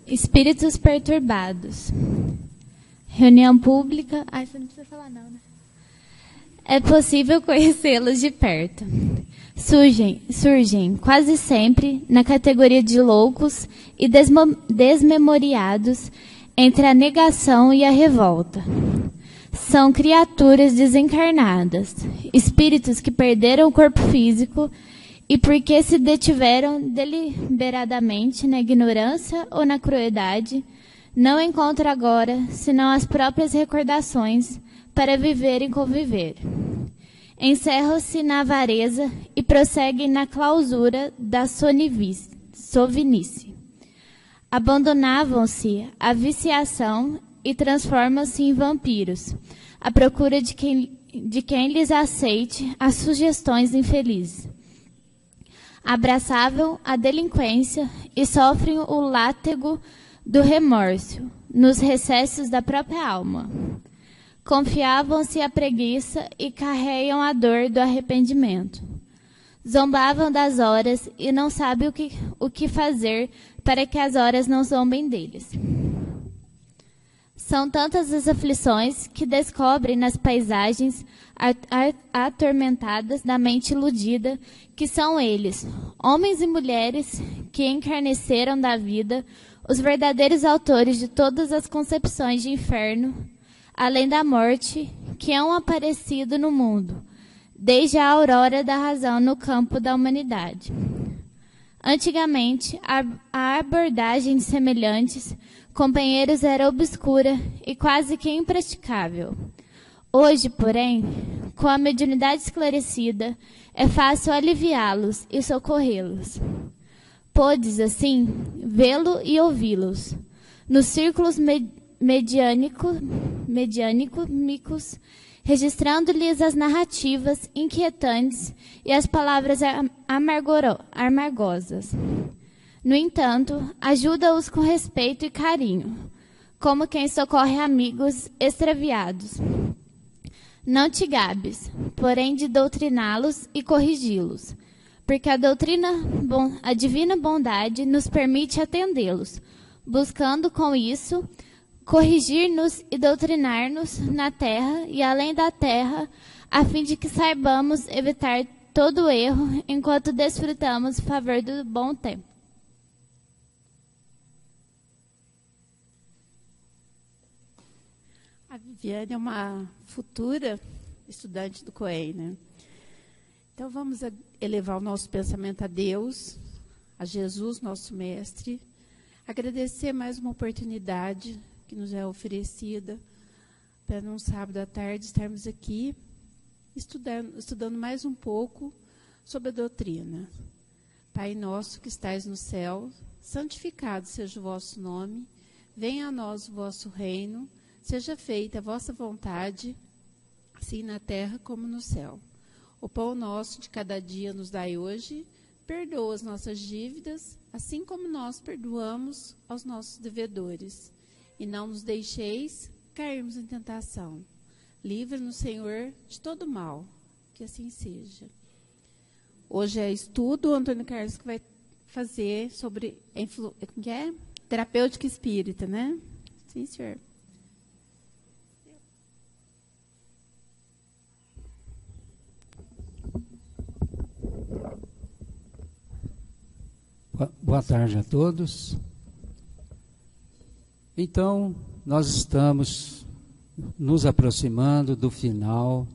Espíritos perturbados. Reunião pública. Você não precisa falar não, né? É possível conhecê-los de perto. Surgem quase sempre na categoria de loucos e desmemoriados entre a negação e a revolta. São criaturas desencarnadas, espíritos que perderam o corpo físico e porque se detiveram deliberadamente na ignorância ou na crueldade, não encontram agora senão as próprias recordações para viver e conviver. Encerram-se na avareza e prosseguem na clausura da sovinice. Abandonavam-se à viciação e transformam-se em vampiros, à procura de quem lhes aceite as sugestões infelizes. Abraçavam a delinquência e sofrem o látego do remorso nos recessos da própria alma. Confiavam-se à preguiça e carregam a dor do arrependimento. Zombavam das horas e não sabem o que fazer para que as horas não zombem deles. São tantas as aflições que descobrem nas paisagens atormentadas da mente iludida, que são eles, homens e mulheres que encarneceram da vida, os verdadeiros autores de todas as concepções de inferno, além da morte, que hão aparecido no mundo, desde a aurora da razão no campo da humanidade. Antigamente, a abordagem de semelhantes companheiros era obscura e quase que impraticável. Hoje, porém, com a mediunidade esclarecida, é fácil aliviá-los e socorrê-los. Podes, assim, vê-lo e ouvi-los. Nos círculos mediânicos, registrando-lhes as narrativas inquietantes e as palavras amargosas. No entanto, ajuda-os com respeito e carinho, como quem socorre amigos extraviados. Não te gabes, porém, de doutriná-los e corrigi-los, porque a divina bondade nos permite atendê-los, buscando com isso corrigir-nos e doutrinar-nos na terra e além da terra, a fim de que saibamos evitar todo erro enquanto desfrutamos o favor do bom tempo. A Viviane é uma futura estudante do COEI, né? Então, vamos elevar o nosso pensamento a Deus, a Jesus, nosso mestre, agradecer mais uma oportunidade que nos é oferecida para, num sábado à tarde, estarmos aqui estudando mais um pouco sobre a doutrina. Pai nosso que estais no céu, santificado seja o vosso nome, venha a nós o vosso reino, seja feita a vossa vontade, assim na terra como no céu. O pão nosso de cada dia nos dai hoje, perdoa as nossas dívidas, assim como nós perdoamos aos nossos devedores. E não nos deixeis cairmos em tentação. Livra-nos, Senhor, de todo mal, que assim seja. Hoje é estudo, o Antônio Carlos que vai fazer sobre terapêutica espírita, né? Sim, senhor. Boa tarde a todos. Então, nós estamos nos aproximando do final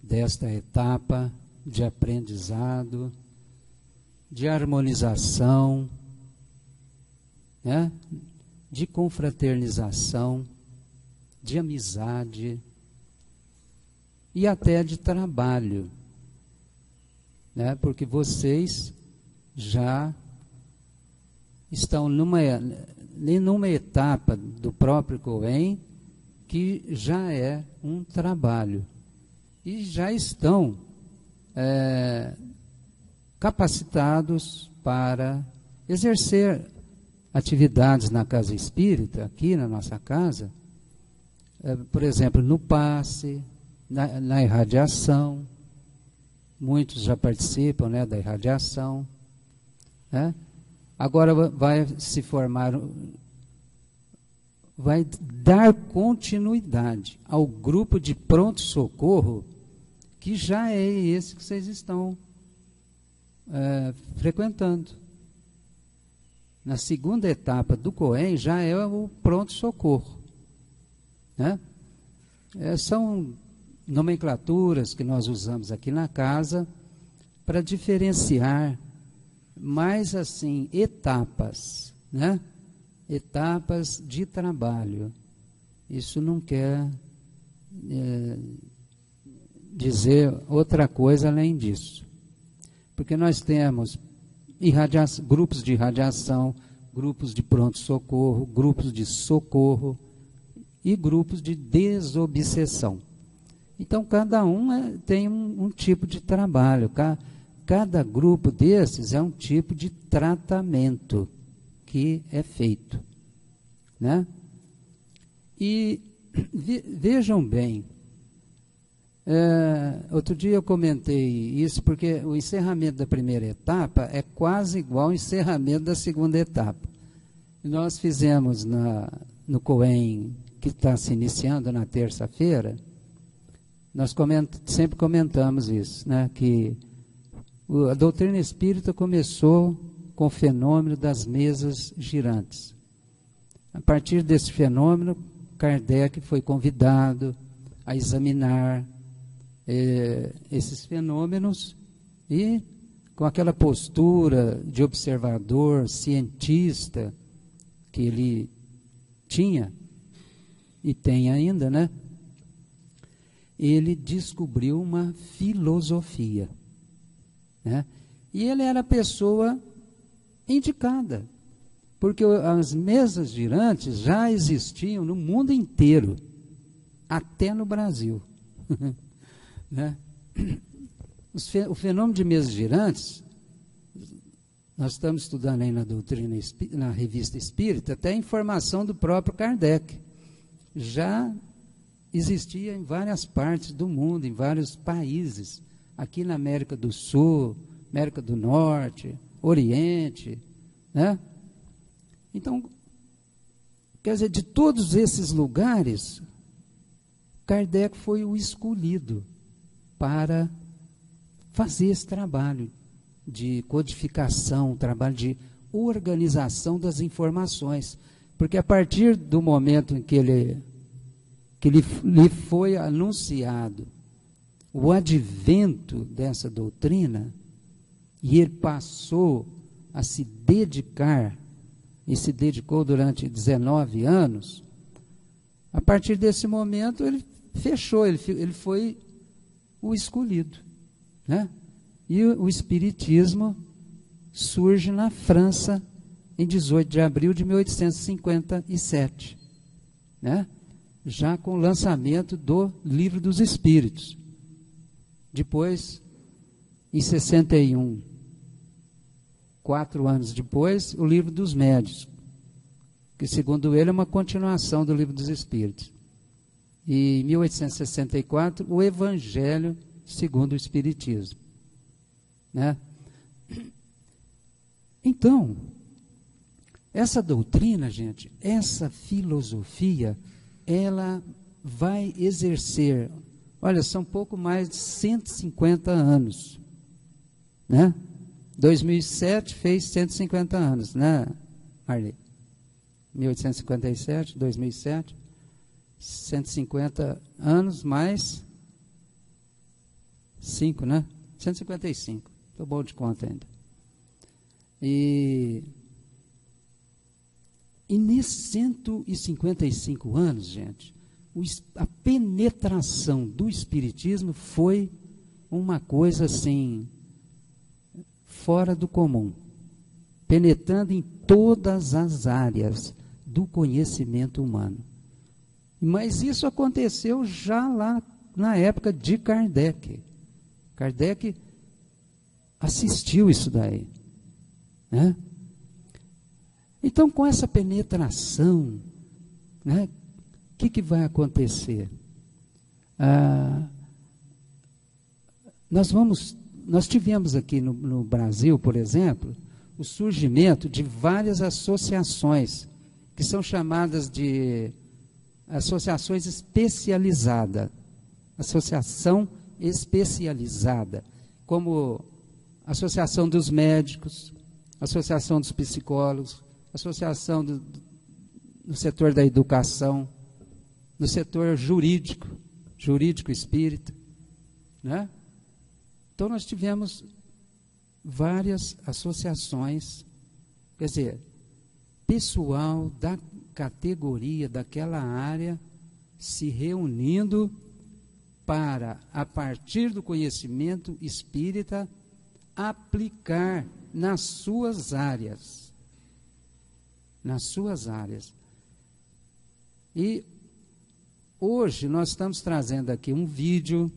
desta etapa de aprendizado, de harmonização, né? De confraternização, de amizade e até de trabalho, né? Porque vocês já estão numa etapa do próprio COEM que já é um trabalho e já estão capacitados para exercer atividades na casa espírita, aqui na nossa casa, por exemplo, no passe, na irradiação. Muitos já participam, né, da irradiação, né? Agora vai se formar vai dar continuidade ao grupo de pronto-socorro, que já é esse que vocês estão frequentando. Na segunda etapa do COEM já é o pronto-socorro, né? São nomenclaturas que nós usamos aqui na casa para diferenciar mais assim etapas, né? Etapas de trabalho. Isso não quer dizer outra coisa além disso. Porque nós temos grupos de irradiação, grupos de pronto-socorro, grupos de socorro e grupos de desobsessão. Então, cada um tem um tipo de trabalho. Cada grupo desses é um tipo de tratamento que é feito, né? E vejam bem, outro dia eu comentei isso, porque o encerramento da primeira etapa é quase igual ao encerramento da segunda etapa. Nós fizemos no COEM, que está se iniciando na terça-feira, nós sempre comentamos isso, né? Que a doutrina espírita começou com o fenômeno das mesas girantes. A partir desse fenômeno, Kardec foi convidado a examinar esses fenômenos e, com aquela postura de observador, cientista, que ele tinha e tem ainda, né? Ele descobriu uma filosofia, né? E ele era a pessoa indicada, porque as mesas girantes já existiam no mundo inteiro, até no Brasil. Né? O fenômeno de mesas girantes, nós estamos estudando aí na doutrina, na revista Espírita, até a informação do próprio Kardec. Já existia em várias partes do mundo, em vários países, aqui na América do Sul, América do Norte, Oriente, né? Então, quer dizer, de todos esses lugares, Kardec foi o escolhido para fazer esse trabalho de codificação, trabalho de organização das informações, porque a partir do momento em que lhe foi anunciado o advento dessa doutrina, e ele passou a se dedicar, e se dedicou durante 19 anos, a partir desse momento ele fechou, ele foi o escolhido, né? E o Espiritismo surge na França em 18 de abril de 1857, né? Já com o lançamento do Livro dos Espíritos. Depois, em 61, 4 anos depois, o Livro dos Médiuns, que segundo ele é uma continuação do Livro dos Espíritos. E em 1864, o Evangelho segundo o Espiritismo, né? Então, essa doutrina, gente, essa filosofia, ela vai exercer, olha, são pouco mais de 150 anos, né? 2007 fez 150 anos, né, Marli? 1857, 2007, 150 anos mais 5, né? 155, estou bom de conta ainda. E nesses 155 anos, gente, a penetração do Espiritismo foi uma coisa assim, fora do comum, penetrando em todas as áreas do conhecimento humano. Mas isso aconteceu já lá na época de Kardec. Kardec assistiu isso daí, né? Então, com essa penetração, né, o que vai acontecer? Nós tivemos aqui no Brasil, por exemplo, o surgimento de várias associações que são chamadas de associações especializadas. Associação especializada, como Associação dos Médicos, Associação dos Psicólogos, Associação no setor da educação, no setor jurídico espírita, né? Então nós tivemos várias associações, quer dizer, pessoal da categoria daquela área se reunindo para, a partir do conhecimento espírita, aplicar nas suas áreas. Nas suas áreas. E hoje nós estamos trazendo aqui um vídeo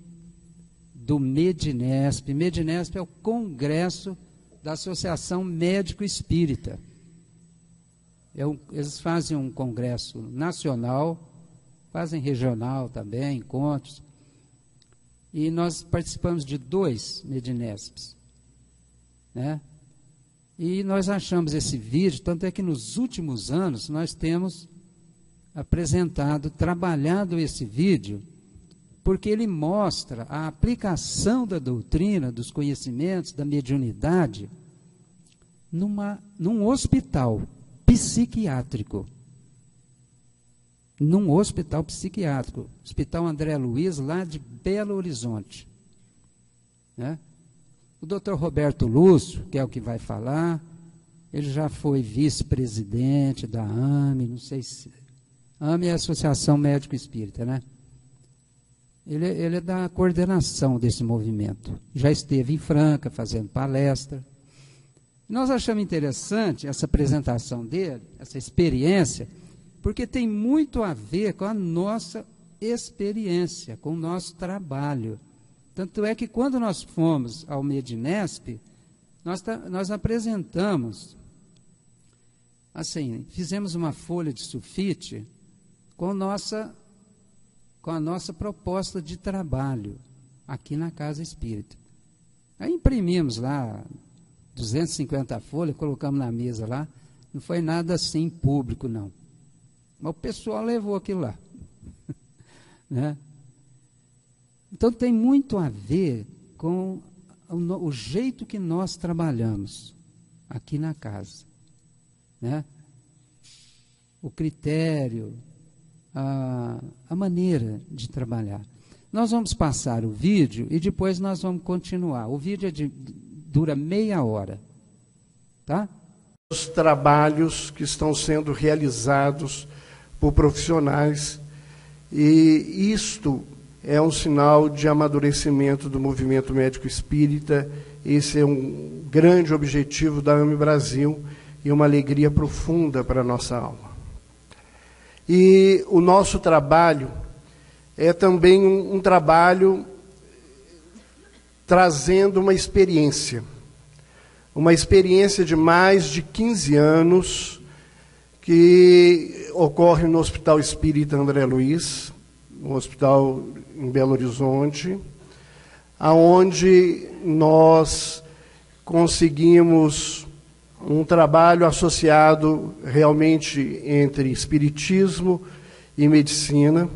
do Medinesp. Medinesp é o Congresso da Associação Médico Espírita. Eles fazem um congresso nacional, fazem regional também, encontros. E nós participamos de 2 Medinesps, né? E nós achamos esse vídeo, tanto é que nos últimos anos nós temos apresentado, trabalhado esse vídeo, porque ele mostra a aplicação da doutrina, dos conhecimentos, da mediunidade, num hospital psiquiátrico. Num hospital psiquiátrico, Hospital André Luiz, lá de Belo Horizonte, né? O Dr. Roberto Lúcio, que é o que vai falar, ele já foi vice-presidente da AME, não sei se... AME é a Associação Médico Espírita, né? Ele é da coordenação desse movimento. Já esteve em Franca fazendo palestra. Nós achamos interessante essa apresentação dele, essa experiência, porque tem muito a ver com a nossa experiência, com o nosso trabalho. Tanto é que quando nós fomos ao Medinesp, nós apresentamos, assim, fizemos uma folha de sulfite com a nossa proposta de trabalho aqui na Casa Espírita. Aí imprimimos lá 250 folhas, colocamos na mesa lá, não foi nada assim público, não. Mas o pessoal levou aquilo lá. Né? Então tem muito a ver com o jeito que nós trabalhamos aqui na casa. Né? O critério, a maneira de trabalhar. Nós vamos passar o vídeo e depois nós vamos continuar. O vídeo dura meia hora. Tá? Os trabalhos que estão sendo realizados por profissionais, e isto é um sinal de amadurecimento do movimento médico espírita. Esse é um grande objetivo da AME Brasil e uma alegria profunda para a nossa alma. E o nosso trabalho é também um trabalho trazendo uma experiência de mais de 15 anos, que ocorre no Hospital Espírita André Luiz, um hospital em Belo Horizonte, aonde nós conseguimos um trabalho associado realmente entre espiritismo e medicina,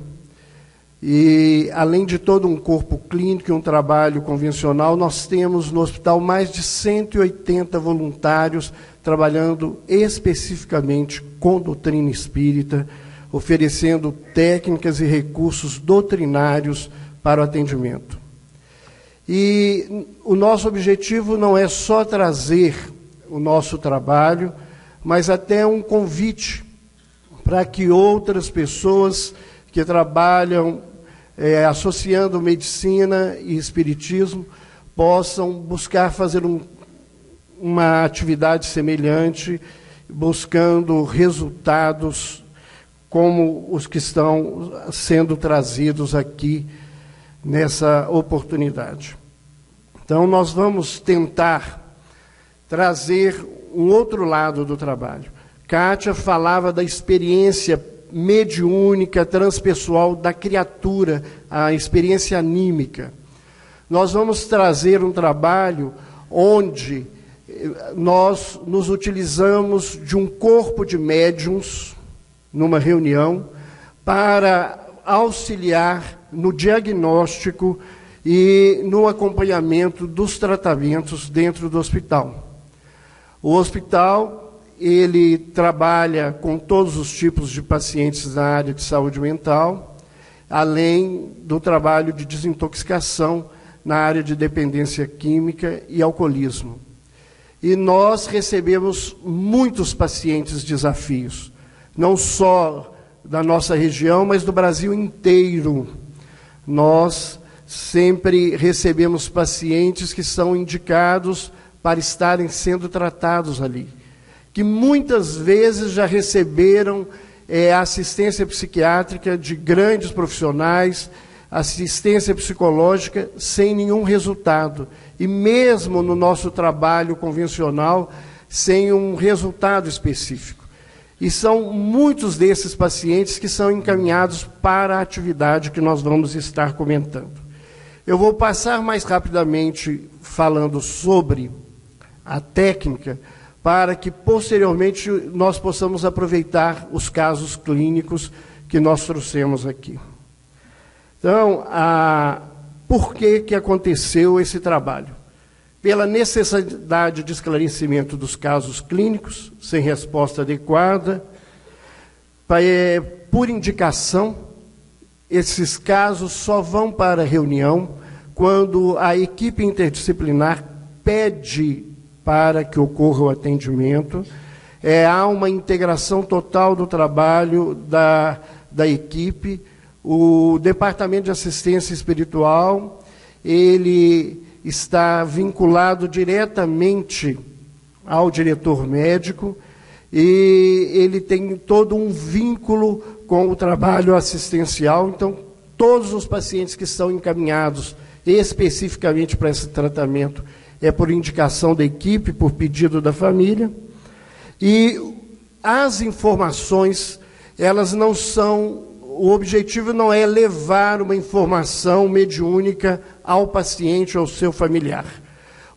e além de todo um corpo clínico e um trabalho convencional, nós temos no hospital mais de 180 voluntários trabalhando especificamente com doutrina espírita, oferecendo técnicas e recursos doutrinários para o atendimento. E o nosso objetivo não é só trazer o nosso trabalho, mas até um convite para que outras pessoas que trabalham associando medicina e espiritismo possam buscar fazer uma atividade semelhante, buscando resultados como os que estão sendo trazidos aqui nessa oportunidade. Então, nós vamos tentar trazer um outro lado do trabalho. Kátia falava da experiência mediúnica, transpessoal da criatura, a experiência anímica. Nós vamos trazer um trabalho onde nós nos utilizamos de um corpo de médiuns, numa reunião para auxiliar no diagnóstico e no acompanhamento dos tratamentos dentro do hospital. O hospital, ele trabalha com todos os tipos de pacientes na área de saúde mental, além do trabalho de desintoxicação na área de dependência química e alcoolismo. E nós recebemos muitos pacientes desafios, não só da nossa região, mas do Brasil inteiro. Nós sempre recebemos pacientes que são indicados para estarem sendo tratados ali, que muitas vezes já receberam assistência psiquiátrica de grandes profissionais, assistência psicológica sem nenhum resultado. E mesmo no nosso trabalho convencional, sem um resultado específico. E são muitos desses pacientes que são encaminhados para a atividade que nós vamos estar comentando. Eu vou passar mais rapidamente falando sobre a técnica, para que posteriormente nós possamos aproveitar os casos clínicos que nós trouxemos aqui. Então, por que aconteceu esse trabalho? Pela necessidade de esclarecimento dos casos clínicos, sem resposta adequada, por indicação, esses casos só vão para a reunião quando a equipe interdisciplinar pede para que ocorra o atendimento. Há uma integração total do trabalho da equipe. O Departamento de Assistência Espiritual, ele está vinculado diretamente ao diretor médico e ele tem todo um vínculo com o trabalho assistencial. Então, todos os pacientes que são encaminhados especificamente para esse tratamento é por indicação da equipe, por pedido da família. E as informações, elas não são... O objetivo não é levar uma informação mediúnica ao paciente ou ao seu familiar.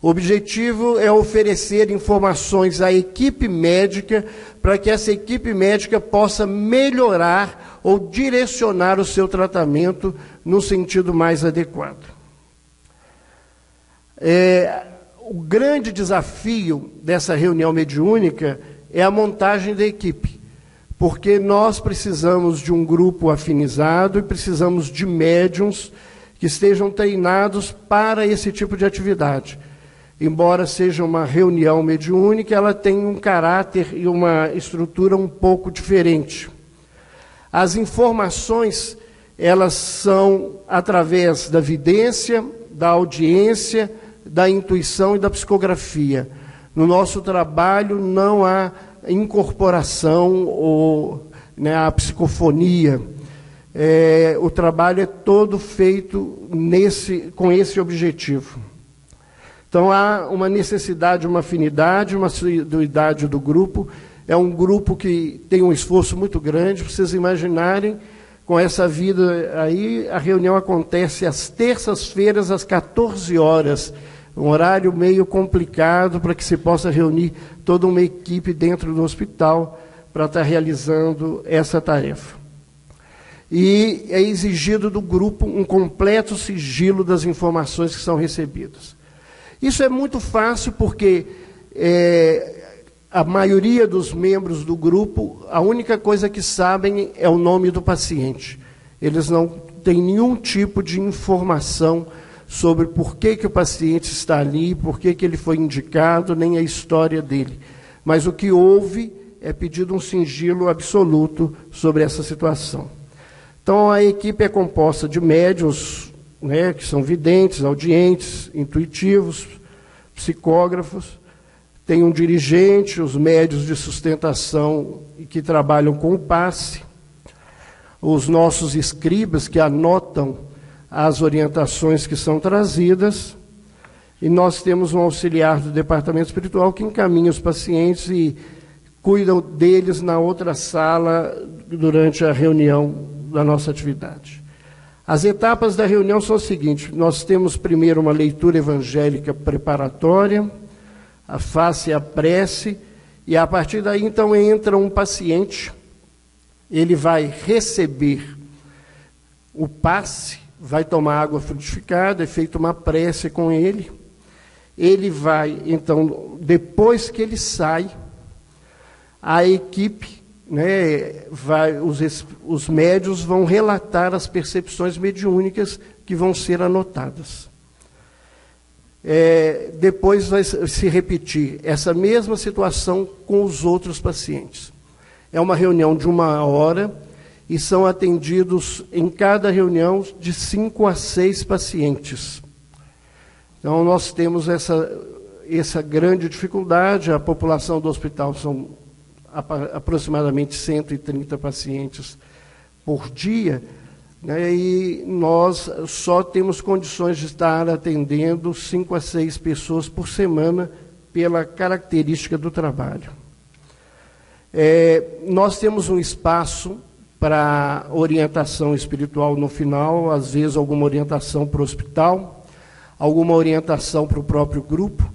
O objetivo é oferecer informações à equipe médica para que essa equipe médica possa melhorar ou direcionar o seu tratamento no sentido mais adequado. O grande desafio dessa reunião mediúnica é a montagem da equipe, porque nós precisamos de um grupo afinizado e precisamos de médiuns que estejam treinados para esse tipo de atividade. Embora seja uma reunião mediúnica, ela tem um caráter e uma estrutura um pouco diferente. As informações, elas são através da vidência, da audiência, da intuição e da psicografia. No nosso trabalho não há incorporação ou a psicofonia. O trabalho é todo feito com esse objetivo. Então há uma necessidade, uma afinidade, uma assiduidade do grupo. É um grupo que tem um esforço muito grande. Para vocês imaginarem, com essa vida aí, a reunião acontece às terças-feiras, às 14 horas. Um horário meio complicado para que se possa reunir toda uma equipe dentro do hospital para estar realizando essa tarefa. E é exigido do grupo um completo sigilo das informações que são recebidas. Isso é muito fácil porque a maioria dos membros do grupo, a única coisa que sabem é o nome do paciente. Eles não têm nenhum tipo de informação sobre por que o paciente está ali, por que ele foi indicado, nem a história dele. Mas o que houve é pedido um sigilo absoluto sobre essa situação. Então, a equipe é composta de médiuns, que são videntes, audientes, intuitivos, psicógrafos, tem um dirigente, os médiuns de sustentação que trabalham com o passe, os nossos escribas que anotam as orientações que são trazidas, e nós temos um auxiliar do departamento espiritual que encaminha os pacientes e cuidam deles na outra sala durante a reunião da nossa atividade. As etapas da reunião são as seguintes: nós temos primeiro uma leitura evangélica preparatória, a face e a prece, e a partir daí então entra um paciente ele vai receber o passe, vai tomar água frutificada, é feita uma prece com ele. Ele vai, então, depois que ele sai, a equipe, né, os médiuns vão relatar as percepções mediúnicas que vão ser anotadas. Depois vai se repetir essa mesma situação com os outros pacientes. É uma reunião de 1 hora e são atendidos em cada reunião de 5 a 6 pacientes. Então, nós temos essa grande dificuldade. A população do hospital são aproximadamente 130 pacientes por dia, né, e nós só temos condições de estar atendendo 5 a 6 pessoas por semana pela característica do trabalho. Nós temos um espaço para orientação espiritual no final, às vezes alguma orientação para o hospital, alguma orientação para o próprio grupo.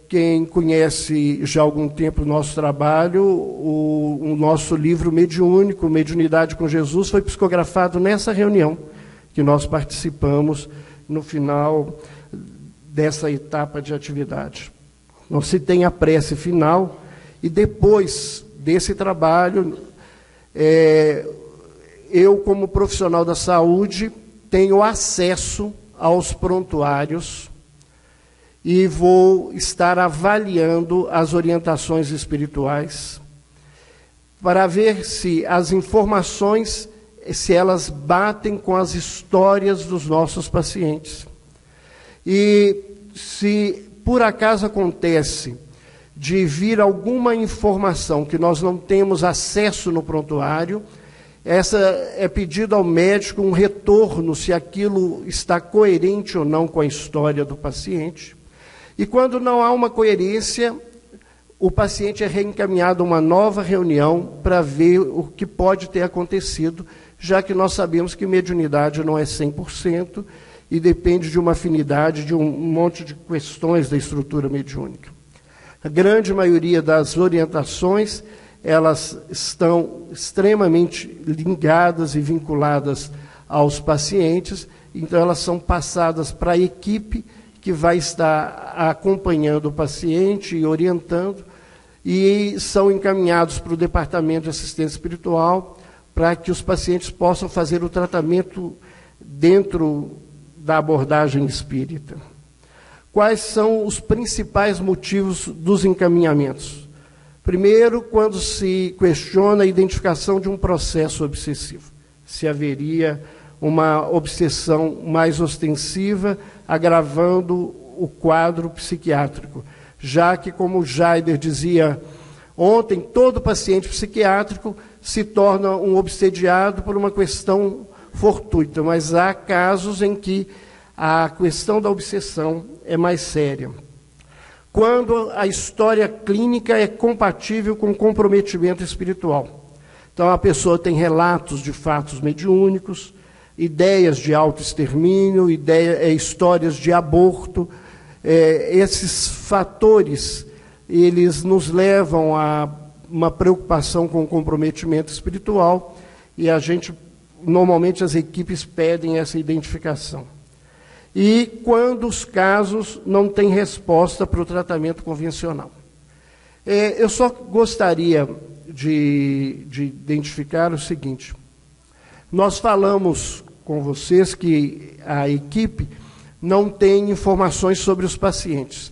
Quem conhece já há algum tempo o nosso trabalho, o nosso livro mediúnico, Mediunidade com Jesus, foi psicografado nessa reunião que nós participamos no final dessa etapa de atividade. Não se tem a prece final, e depois desse trabalho, eu, como profissional da saúde, tenho acesso aos prontuários e vou estar avaliando as orientações espirituais para ver se as informações, se elas batem com as histórias dos nossos pacientes. E se por acaso acontece de vir alguma informação que nós não temos acesso no prontuário, essa é pedido ao médico um retorno, se aquilo está coerente ou não com a história do paciente. E quando não há uma coerência, o paciente é reencaminhado a uma nova reunião para ver o que pode ter acontecido, já que nós sabemos que mediunidade não é 100% e depende de uma afinidade, de um monte de questões da estrutura mediúnica. A grande maioria das orientações, elas estão extremamente ligadas e vinculadas aos pacientes, então elas são passadas para a equipe que vai estar acompanhando o paciente e orientando, e são encaminhados para o departamento de assistência espiritual para que os pacientes possam fazer o tratamento dentro da abordagem espírita. Quais são os principais motivos dos encaminhamentos? Primeiro, quando se questiona a identificação de um processo obsessivo, se haveria uma obsessão mais ostensiva, agravando o quadro psiquiátrico, já que, como o Jaider dizia ontem, todo paciente psiquiátrico se torna um obsediado por uma questão fortuita, mas há casos em que a questão da obsessão é mais séria. Quando a história clínica é compatível com o comprometimento espiritual. Então, a pessoa tem relatos de fatos mediúnicos, ideias de autoextermínio, histórias de aborto. Esses fatores, eles nos levam a uma preocupação com o comprometimento espiritual, e normalmente as equipes pedem essa identificação. E quando os casos não têm resposta para o tratamento convencional. Eu só gostaria de identificar o seguinte: nós falamos com vocês que a equipe não tem informações sobre os pacientes.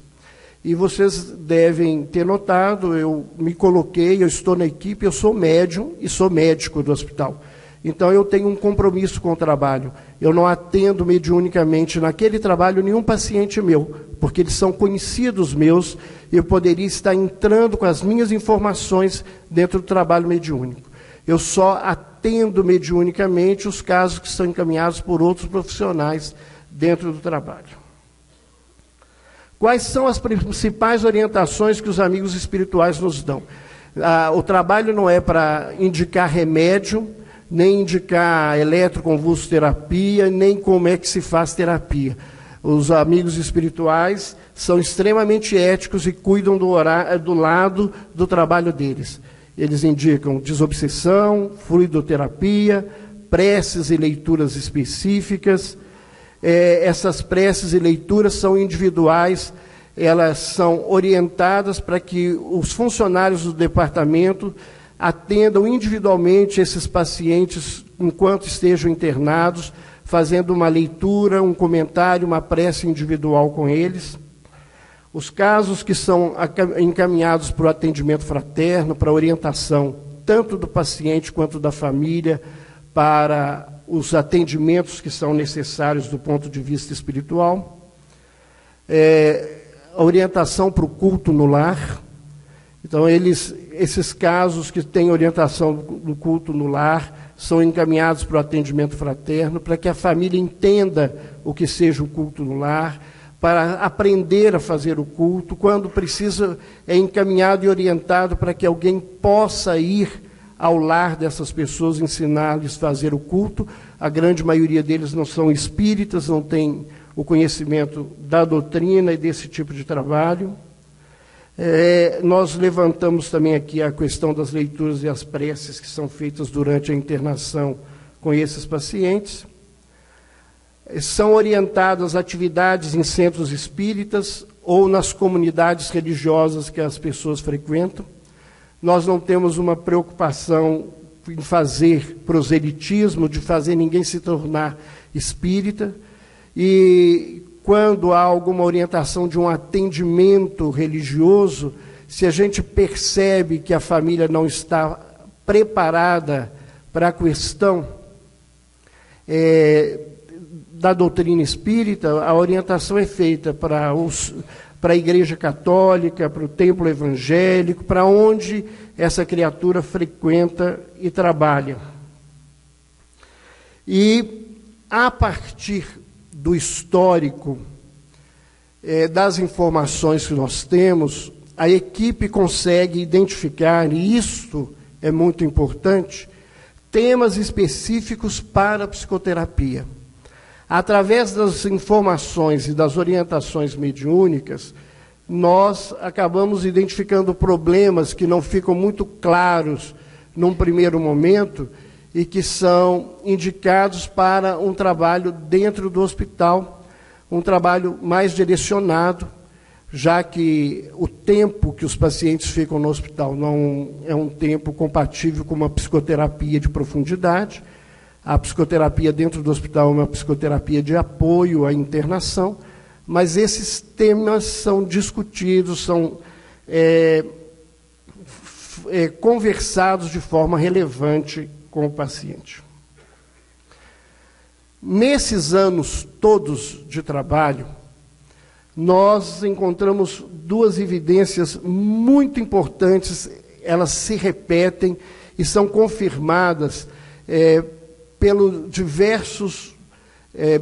E vocês devem ter notado, eu me coloquei, eu estou na equipe, eu sou médium e sou médico do hospital. Então, eu tenho um compromisso com o trabalho. Eu não atendo mediunicamente naquele trabalho nenhum paciente meu, porque eles são conhecidos meus, e eu poderia estar entrando com as minhas informações dentro do trabalho mediúnico. Eu só atendo mediunicamente os casos que são encaminhados por outros profissionais dentro do trabalho. Quais são as principais orientações que os amigos espirituais nos dão? O trabalho não é para indicar remédio, nem indicar eletroconvulsoterapia, nem como é que se faz terapia. Os amigos espirituais são extremamente éticos e cuidam do lado do trabalho deles. Eles indicam desobsessão, fluidoterapia, preces e leituras específicas. Essas preces e leituras são individuais, elas são orientadas para que os funcionários do departamento atendam individualmente esses pacientes enquanto estejam internados, fazendo uma leitura, um comentário, uma prece individual com eles. Os casos que são encaminhados para o atendimento fraterno, para a orientação tanto do paciente quanto da família, para os atendimentos que são necessários do ponto de vista espiritual. A orientação para o culto no lar. Então, esses casos que têm orientação do culto no lar são encaminhados para o atendimento fraterno, para que a família entenda o que seja o culto no lar, para aprender a fazer o culto. Quando precisa, é encaminhado e orientado para que alguém possa ir ao lar dessas pessoas, ensinar-lhes a fazer o culto. A grande maioria deles não são espíritas, não tem o conhecimento da doutrina e desse tipo de trabalho. Nós levantamos também aqui a questão das leituras e as preces que são feitas durante a internação com esses pacientes. São orientadas atividades em centros espíritas ou nas comunidades religiosas que as pessoas frequentam. Nós não temos uma preocupação em fazer proselitismo, de fazer ninguém se tornar espírita. E quando há alguma orientação de um atendimento religioso, se a gente percebe que a família não está preparada para a questão da doutrina espírita, a orientação é feita para a Igreja Católica, para o templo evangélico, para onde essa criatura frequenta e trabalha. E, a partir do histórico das informações que nós temos, a equipe consegue identificar, e isto é muito importante, temas específicos para a psicoterapia. Através das informações e das orientações mediúnicas, nós acabamos identificando problemas que não ficam muito claros num primeiro momento e que são indicados para um trabalho dentro do hospital, um trabalho mais direcionado, já que o tempo que os pacientes ficam no hospital não é um tempo compatível com uma psicoterapia de profundidade. A psicoterapia dentro do hospital é uma psicoterapia de apoio à internação, mas esses temas são discutidos, são conversados de forma relevante com o paciente. Nesses anos todos de trabalho, nós encontramos duas evidências muito importantes, elas se repetem e são confirmadas pelos diversos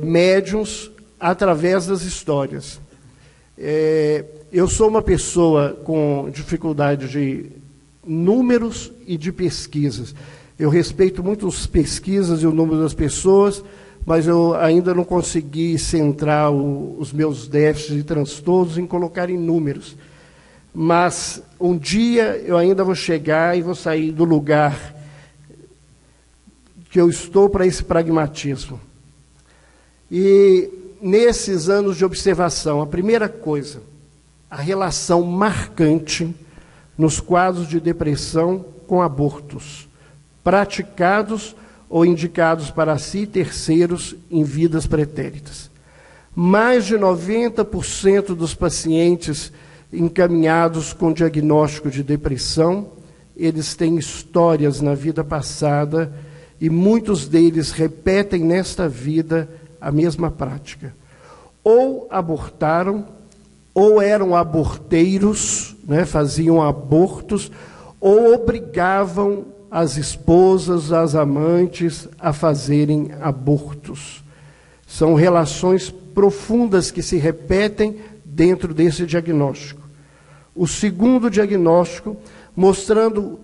médiuns através das histórias. Eu sou uma pessoa com dificuldade de números e de pesquisas. Eu respeito muito as pesquisas e o número das pessoas, mas eu ainda não consegui centrar os meus déficits e transtornos em colocar em números. Mas um dia eu ainda vou chegar e vou sair do lugar que eu estou para esse pragmatismo. E nesses anos de observação, a primeira coisa, a relação marcante nos quadros de depressão com abortos, praticados ou indicados para si terceiros em vidas pretéritas. Mais de 90% dos pacientes encaminhados com diagnóstico de depressão, eles têm histórias na vida passada e muitos deles repetem nesta vida a mesma prática. Ou abortaram, ou eram aborteiros, né, faziam abortos, ou obrigavam as esposas, as amantes a fazerem abortos. São relações profundas que se repetem dentro desse diagnóstico. O segundo diagnóstico, mostrando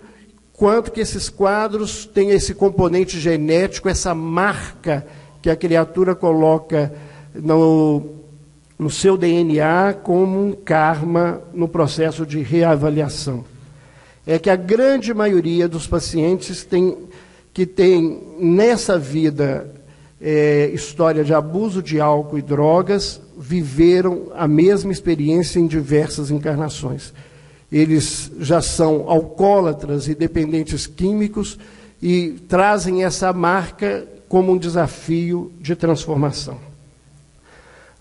quanto que esses quadros têm esse componente genético, essa marca que a criatura coloca no seu DNA como um karma no processo de reavaliação. é que a grande maioria dos pacientes que tem nessa vida história de abuso de álcool e drogas, viveram a mesma experiência em diversas encarnações. Eles já são alcoólatras e dependentes químicos e trazem essa marca como um desafio de transformação.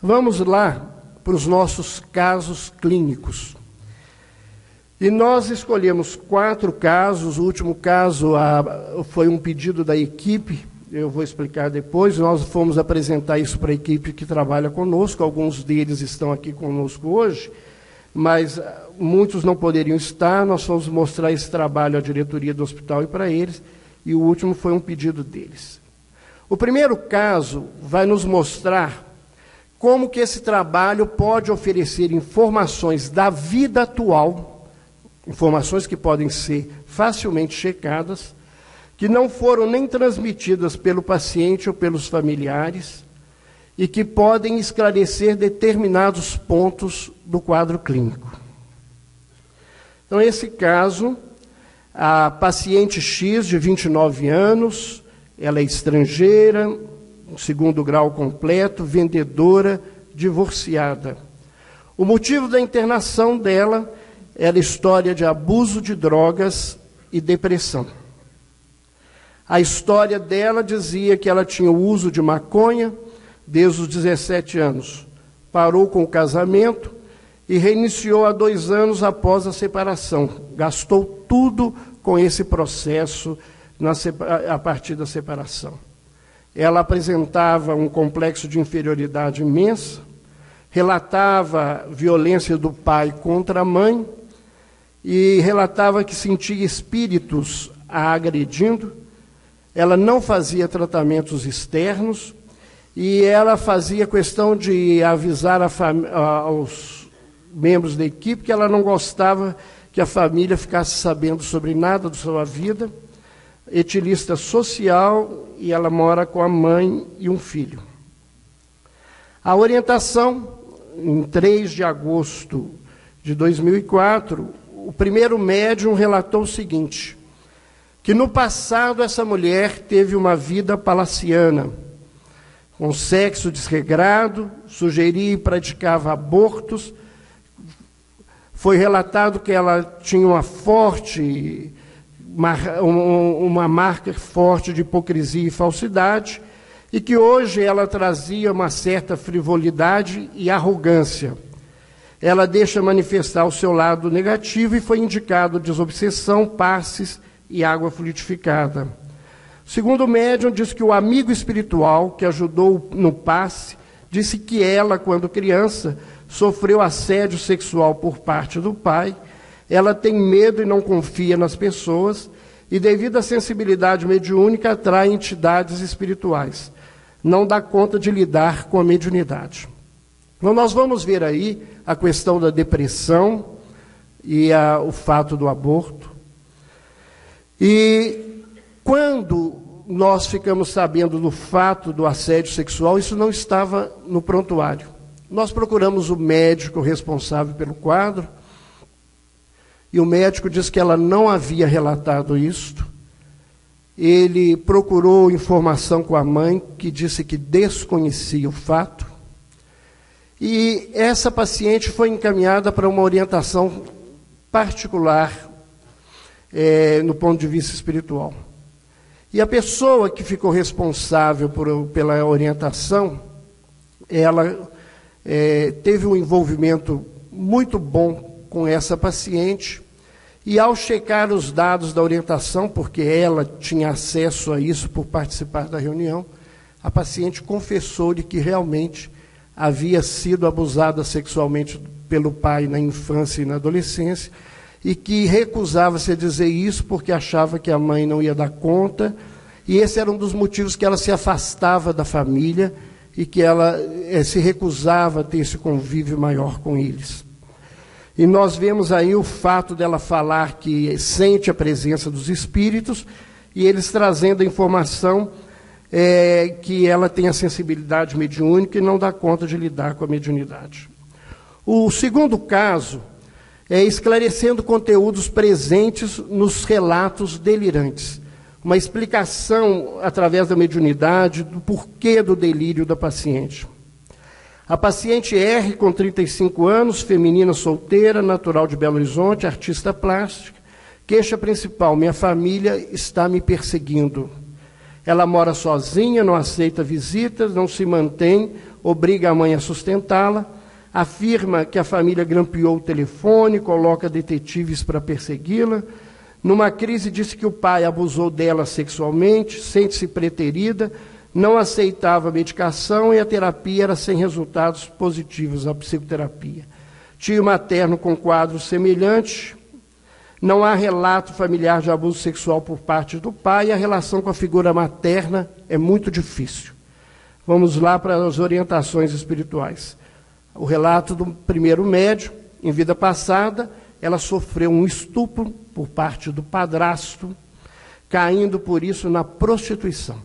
Vamos lá para os nossos casos clínicos. E nós escolhemos 4 casos. O último caso foi um pedido da equipe, eu vou explicar depois. Nós fomos apresentar isso para a equipe que trabalha conosco, alguns deles estão aqui conosco hoje, mas muitos não poderiam estar. Nós fomos mostrar esse trabalho à diretoria do hospital e para eles, e o último foi um pedido deles. O primeiro caso vai nos mostrar como que esse trabalho pode oferecer informações da vida atual, informações que podem ser facilmente checadas, que não foram nem transmitidas pelo paciente ou pelos familiares, e que podem esclarecer determinados pontos do quadro clínico. Então, esse caso, a paciente X, de 29 anos, ela é estrangeira, 2º grau completo, vendedora, divorciada. O motivo da internação dela era história de abuso de drogas e depressão. A história dela dizia que ela tinha o uso de maconha desde os 17 anos. Parou com o casamento e reiniciou há 2 anos após a separação. Gastou tudo com esse processo a partir da separação. Ela apresentava um complexo de inferioridade imensa, relatava violência do pai contra a mãe e relatava que sentia espíritos a agredindo. Ela não fazia tratamentos externos e ela fazia questão de avisar aos membros da equipe que ela não gostava que a família ficasse sabendo sobre nada da sua vida. Etilista social, e ela mora com a mãe e um filho. A orientação, em 3 de agosto de 2004, o primeiro médium relatou o seguinte: que no passado essa mulher teve uma vida palaciana, com sexo desregrado, sugeria e praticava abortos. Foi relatado que ela tinha uma marca forte de hipocrisia e falsidade, e que hoje ela trazia uma certa frivolidade e arrogância. Ela deixa manifestar o seu lado negativo e foi indicado desobsessão, passes e água fluidificada. Segundo o médium, diz que o amigo espiritual que ajudou no passe disse que ela, quando criança, sofreu assédio sexual por parte do pai. Ela tem medo e não confia nas pessoas, e devido à sensibilidade mediúnica atrai entidades espirituais. Não dá conta de lidar com a mediunidade. Então nós vamos ver aí a questão da depressão e o fato do aborto. E quando nós ficamos sabendo do fato do assédio sexual, isso não estava no prontuário. Nós procuramos o médico responsável pelo quadro, e o médico disse que ela não havia relatado isto. Ele procurou informação com a mãe, que disse que desconhecia o fato. E essa paciente foi encaminhada para uma orientação particular, no ponto de vista espiritual. E a pessoa que ficou responsável pela orientação, ela teve um envolvimento muito bom com essa paciente, e ao checar os dados da orientação, porque ela tinha acesso a isso por participar da reunião, a paciente confessou-lhe que realmente havia sido abusada sexualmente pelo pai na infância e na adolescência, e que recusava-se a dizer isso porque achava que a mãe não ia dar conta, e esse era um dos motivos que ela se afastava da família e que ela se recusava a ter esse convívio maior com eles. E nós vemos aí o fato dela falar que sente a presença dos espíritos, e eles trazendo a informação que ela tem a sensibilidade mediúnica e não dá conta de lidar com a mediunidade. O segundo caso esclarecendo conteúdos presentes nos relatos delirantes. Uma explicação, através da mediunidade, do porquê do delírio da paciente. A paciente R, com 35 anos, feminina solteira, natural de Belo Horizonte, artista plástica. Queixa principal: minha família está me perseguindo. Ela mora sozinha, não aceita visitas, não se mantém, obriga a mãe a sustentá-la, afirma que a família grampeou o telefone, coloca detetives para persegui-la. Numa crise, disse que o pai abusou dela sexualmente, sente-se preterida, não aceitava a medicação e a terapia era sem resultados positivos, a psicoterapia. Tio materno com quadro semelhante. Não há relato familiar de abuso sexual por parte do pai, e a relação com a figura materna é muito difícil. Vamos lá para as orientações espirituais. O relato do primeiro médium: em vida passada, ela sofreu um estupro por parte do padrasto, caindo por isso na prostituição.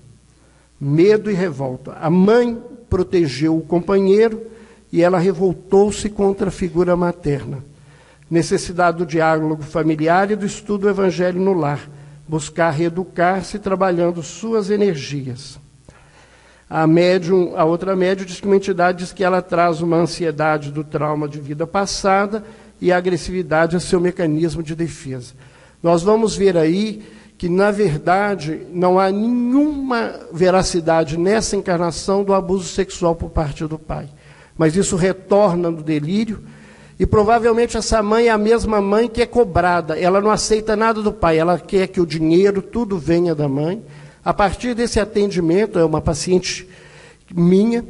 Medo e revolta. A mãe protegeu o companheiro e ela revoltou-se contra a figura materna. Necessidade do diálogo familiar e do estudo do evangelho no lar. Buscar reeducar-se trabalhando suas energias. A outra médium diz que uma entidade diz que ela traz uma ansiedade do trauma de vida passada e a agressividade é seu mecanismo de defesa. Nós vamos ver aí que, na verdade, não há nenhuma veracidade nessa encarnação do abuso sexual por parte do pai. Mas isso retorna no delírio, e provavelmente essa mãe é a mesma mãe que é cobrada. Ela não aceita nada do pai, ela quer que o dinheiro, tudo venha da mãe. A partir desse atendimento, é uma paciente minha,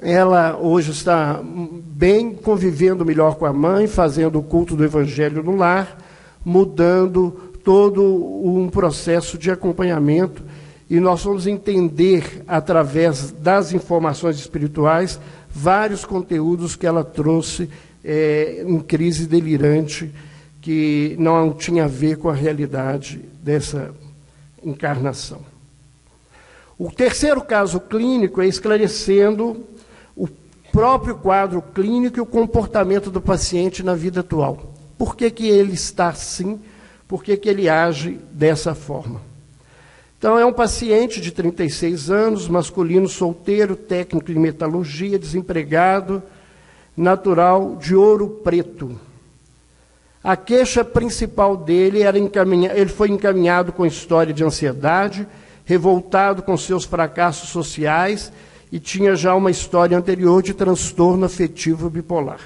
ela hoje está bem, convivendo melhor com a mãe, fazendo o culto do evangelho no lar, mudando todo um processo de acompanhamento, e nós vamos entender, através das informações espirituais, vários conteúdos que ela trouxe em crise delirante, que não tinha a ver com a realidade dessa encarnação. O terceiro caso clínico é esclarecendo o próprio quadro clínico e o comportamento do paciente na vida atual. Por que que ele está assim? Por que que ele age dessa forma? Então, é um paciente de 36 anos, masculino, solteiro, técnico de metalurgia, desempregado, natural de Ouro Preto. A queixa principal dele ele foi encaminhado com história de ansiedade, revoltado com seus fracassos sociais e tinha já uma história anterior de transtorno afetivo bipolar.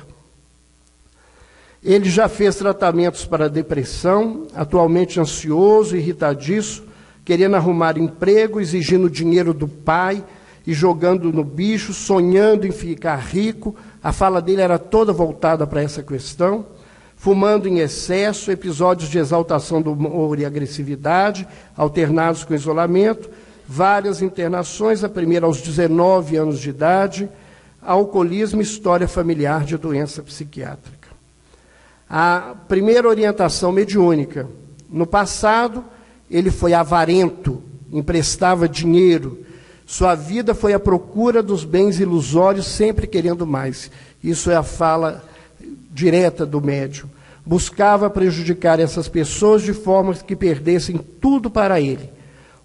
Ele já fez tratamentos para depressão, atualmente ansioso, irritadiço, querendo arrumar emprego, exigindo dinheiro do pai e jogando no bicho, sonhando em ficar rico. A fala dele era toda voltada para essa questão. Fumando em excesso, episódios de exaltação do humor e agressividade, alternados com isolamento, várias internações, a primeira aos 19 anos de idade, alcoolismo e história familiar de doença psiquiátrica. A primeira orientação mediúnica: no passado, ele foi avarento, emprestava dinheiro, sua vida foi à procura dos bens ilusórios, sempre querendo mais. Isso é a fala direta do médium. Buscava prejudicar essas pessoas de forma que perdessem tudo para ele.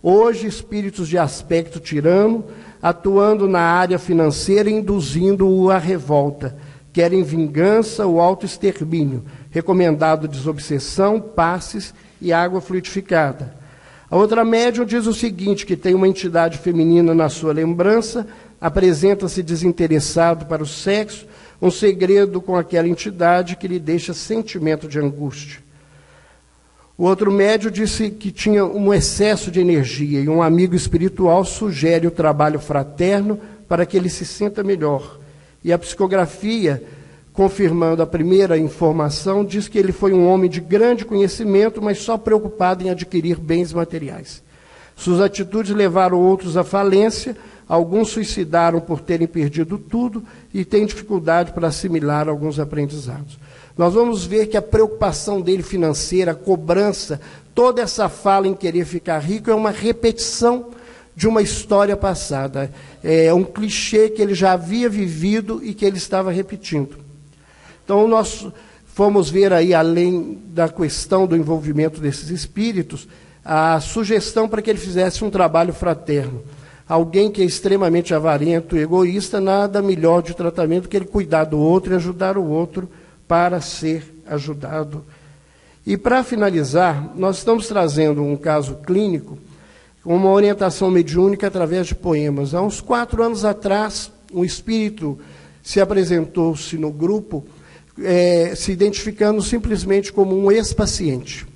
Hoje, espíritos de aspecto tirano, atuando na área financeira, induzindo-o à revolta. Querem vingança ou autoextermínio. Recomendado desobsessão, passes e água fluidificada. A outra médium diz o seguinte, que tem uma entidade feminina na sua lembrança, apresenta-se desinteressado para o sexo, um segredo com aquela entidade que lhe deixa sentimento de angústia. O outro médium disse que tinha um excesso de energia e um amigo espiritual sugere o trabalho fraterno para que ele se sinta melhor. E a psicografia, confirmando a primeira informação, diz que ele foi um homem de grande conhecimento, mas só preocupado em adquirir bens materiais. Suas atitudes levaram outros à falência, alguns suicidaram por terem perdido tudo e têm dificuldade para assimilar alguns aprendizados. Nós vamos ver que a preocupação dele financeira, a cobrança, toda essa fala em querer ficar rico é uma repetição de uma história passada. É um clichê que ele já havia vivido e que ele estava repetindo. Então, fomos ver aí, além da questão do envolvimento desses espíritos, a sugestão para que ele fizesse um trabalho fraterno. Alguém que é extremamente avarento e egoísta, nada melhor de tratamento que ele cuidar do outro e ajudar o outro para ser ajudado. E para finalizar, nós estamos trazendo um caso clínico, uma orientação mediúnica através de poemas. Há uns 4 anos atrás, um espírito se apresentou-se no grupo, se identificando simplesmente como um ex-paciente.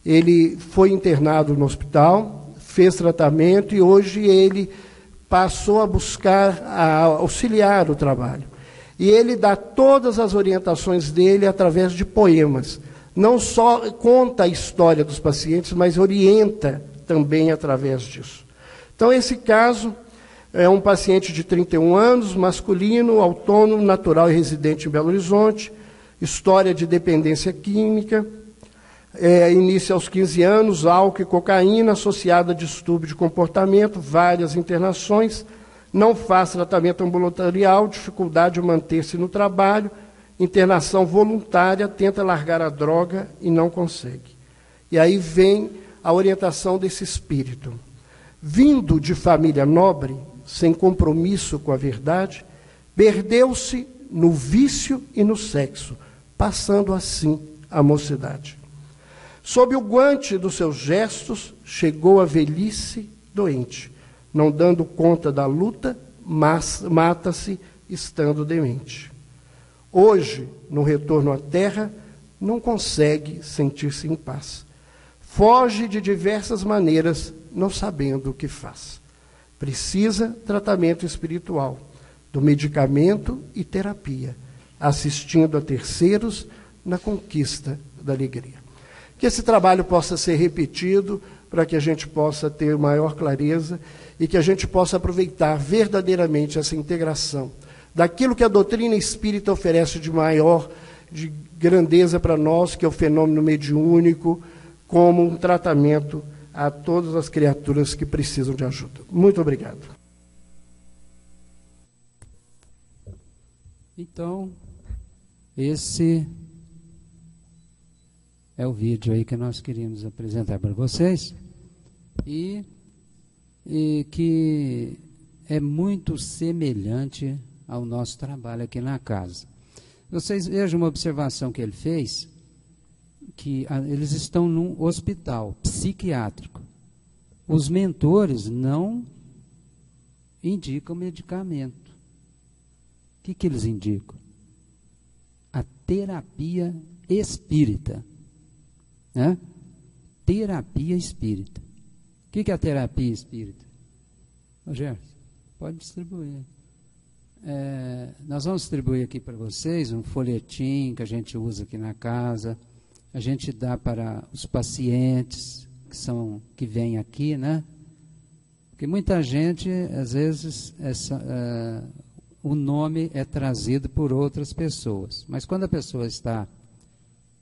Ele foi internado no hospital, fez tratamento e hoje ele passou a buscar auxiliar o trabalho. E ele dá todas as orientações dele através de poemas. Não só conta a história dos pacientes, mas orienta também através disso. Então, esse caso é um paciente de 31 anos, masculino, autônomo, natural e residente em Belo Horizonte, história de dependência química, início aos 15 anos, álcool e cocaína, associada a distúrbio de comportamento, várias internações, não faz tratamento ambulatorial, dificuldade de manter-se no trabalho, internação voluntária, tenta largar a droga e não consegue. E aí vem a orientação desse espírito. Vindo de família nobre, sem compromisso com a verdade, perdeu-se no vício e no sexo, passando assim a mocidade. Sob o guante dos seus gestos, chegou a velhice doente, não dando conta da luta, mas mata-se estando demente. Hoje, no retorno à terra, não consegue sentir-se em paz. Foge de diversas maneiras, não sabendo o que faz. Precisa tratamento espiritual, do medicamento e terapia, assistindo a terceiros na conquista da alegria. Que esse trabalho possa ser repetido para que a gente possa ter maior clareza e que a gente possa aproveitar verdadeiramente essa integração daquilo que a doutrina espírita oferece de maior, de grandeza para nós, que é o fenômeno mediúnico, como um tratamento a todas as criaturas que precisam de ajuda. Muito obrigado. Então, esse é o vídeo aí que nós queríamos apresentar para vocês e que é muito semelhante ao nosso trabalho aqui na casa. Vocês vejam uma observação que ele fez, que eles estão num hospital psiquiátrico. Os mentores não indicam medicamento. O que eles indicam? A terapia espírita. Né? Terapia espírita. O que é a terapia espírita? Rogério, pode distribuir. Nós vamos distribuir aqui para vocês um folhetim que a gente usa aqui na casa. A gente dá para os pacientes que vêm aqui, né? Porque muita gente, às vezes, o nome é trazido por outras pessoas. Mas quando a pessoa está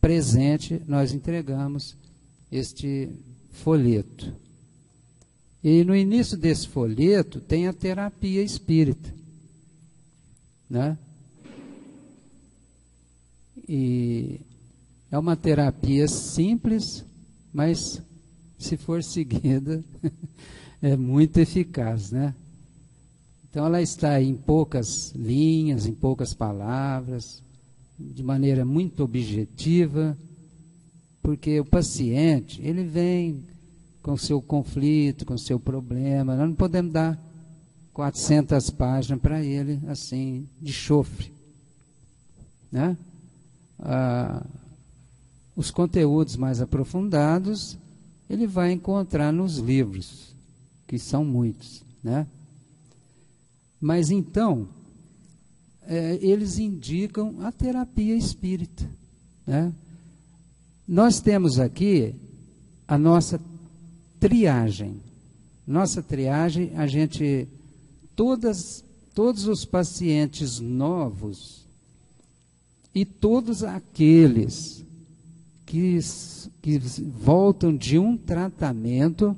presente, nós entregamos este folheto. E no início desse folheto tem a terapia espírita, né? E é uma terapia simples, mas se for seguida é muito eficaz, né? Então ela está em poucas linhas, em poucas palavras, de maneira muito objetiva, porque o paciente, ele vem com o seu conflito, com o seu problema. Nós não podemos dar 400 páginas para ele, assim, de chofre, né? Os conteúdos mais aprofundados, ele vai encontrar nos livros, que são muitos, né? Mas então, eles indicam a terapia espírita, né? Nós temos aqui a nossa triagem. Nossa triagem, a gente, todos os pacientes novos e todos aqueles que voltam de um tratamento,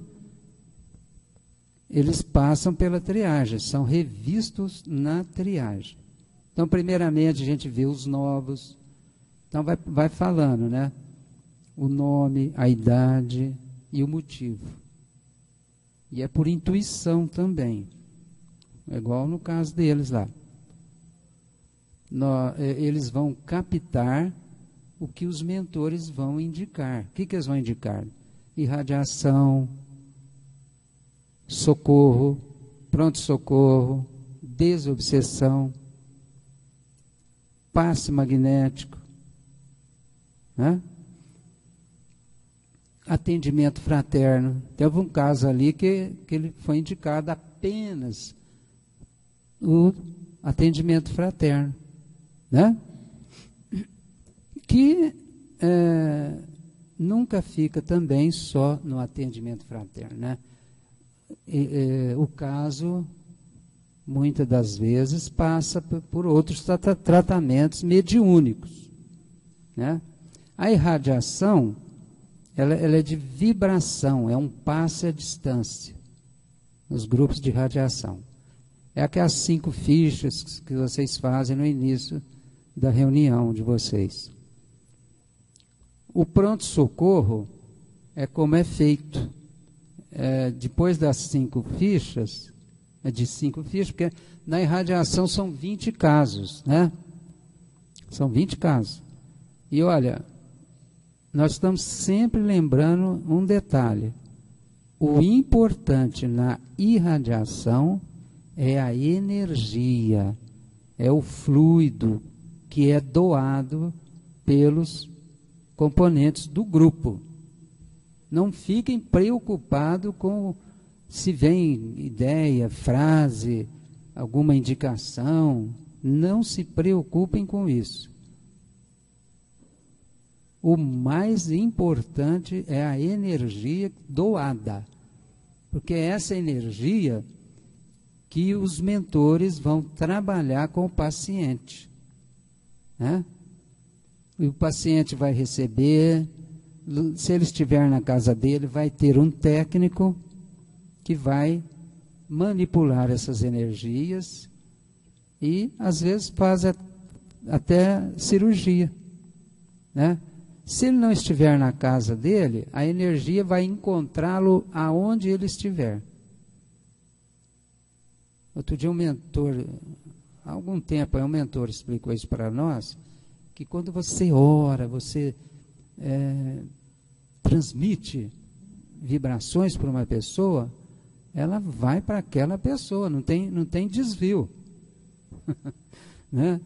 eles passam pela triagem, são revistos na triagem. Então, primeiramente, a gente vê os novos, Então vai falando, né? O nome, a idade e o motivo. E é por intuição também. É igual no caso deles lá. Eles vão captar o que os mentores vão indicar. O que eles vão indicar? Irradiação, socorro, pronto-socorro, desobsessão, passe magnético, né? Atendimento fraterno. Teve um caso ali que ele foi indicado apenas o atendimento fraterno, né? Que nunca fica também só no atendimento fraterno, né? O caso, muitas das vezes, passa por outros tratamentos mediúnicos, né? A irradiação, ela é de vibração, é um passe à distância, nos grupos de radiação. É aquelas 5 fichas que vocês fazem no início da reunião de vocês. O pronto-socorro é como é feito. Depois das 5 fichas, de 5 fichas, porque na irradiação são 20 casos, né? São 20 casos. E olha, nós estamos sempre lembrando um detalhe. O importante na irradiação é a energia, é o fluido que é doado pelos componentes do grupo. Não fiquem preocupados com se vem ideia, frase, alguma indicação. Não se preocupem com isso. O mais importante é a energia doada, porque é essa energia que os mentores vão trabalhar com o paciente, né? E o paciente vai receber, se ele estiver na casa dele, vai ter um técnico que vai manipular essas energias e, às vezes, faz até cirurgia, né? Se ele não estiver na casa dele, a energia vai encontrá-lo aonde ele estiver. Outro dia um mentor, há algum tempo, um mentor explicou isso para nós, que quando você ora, você transmite vibrações para uma pessoa, ela vai para aquela pessoa, não tem desvio. Né?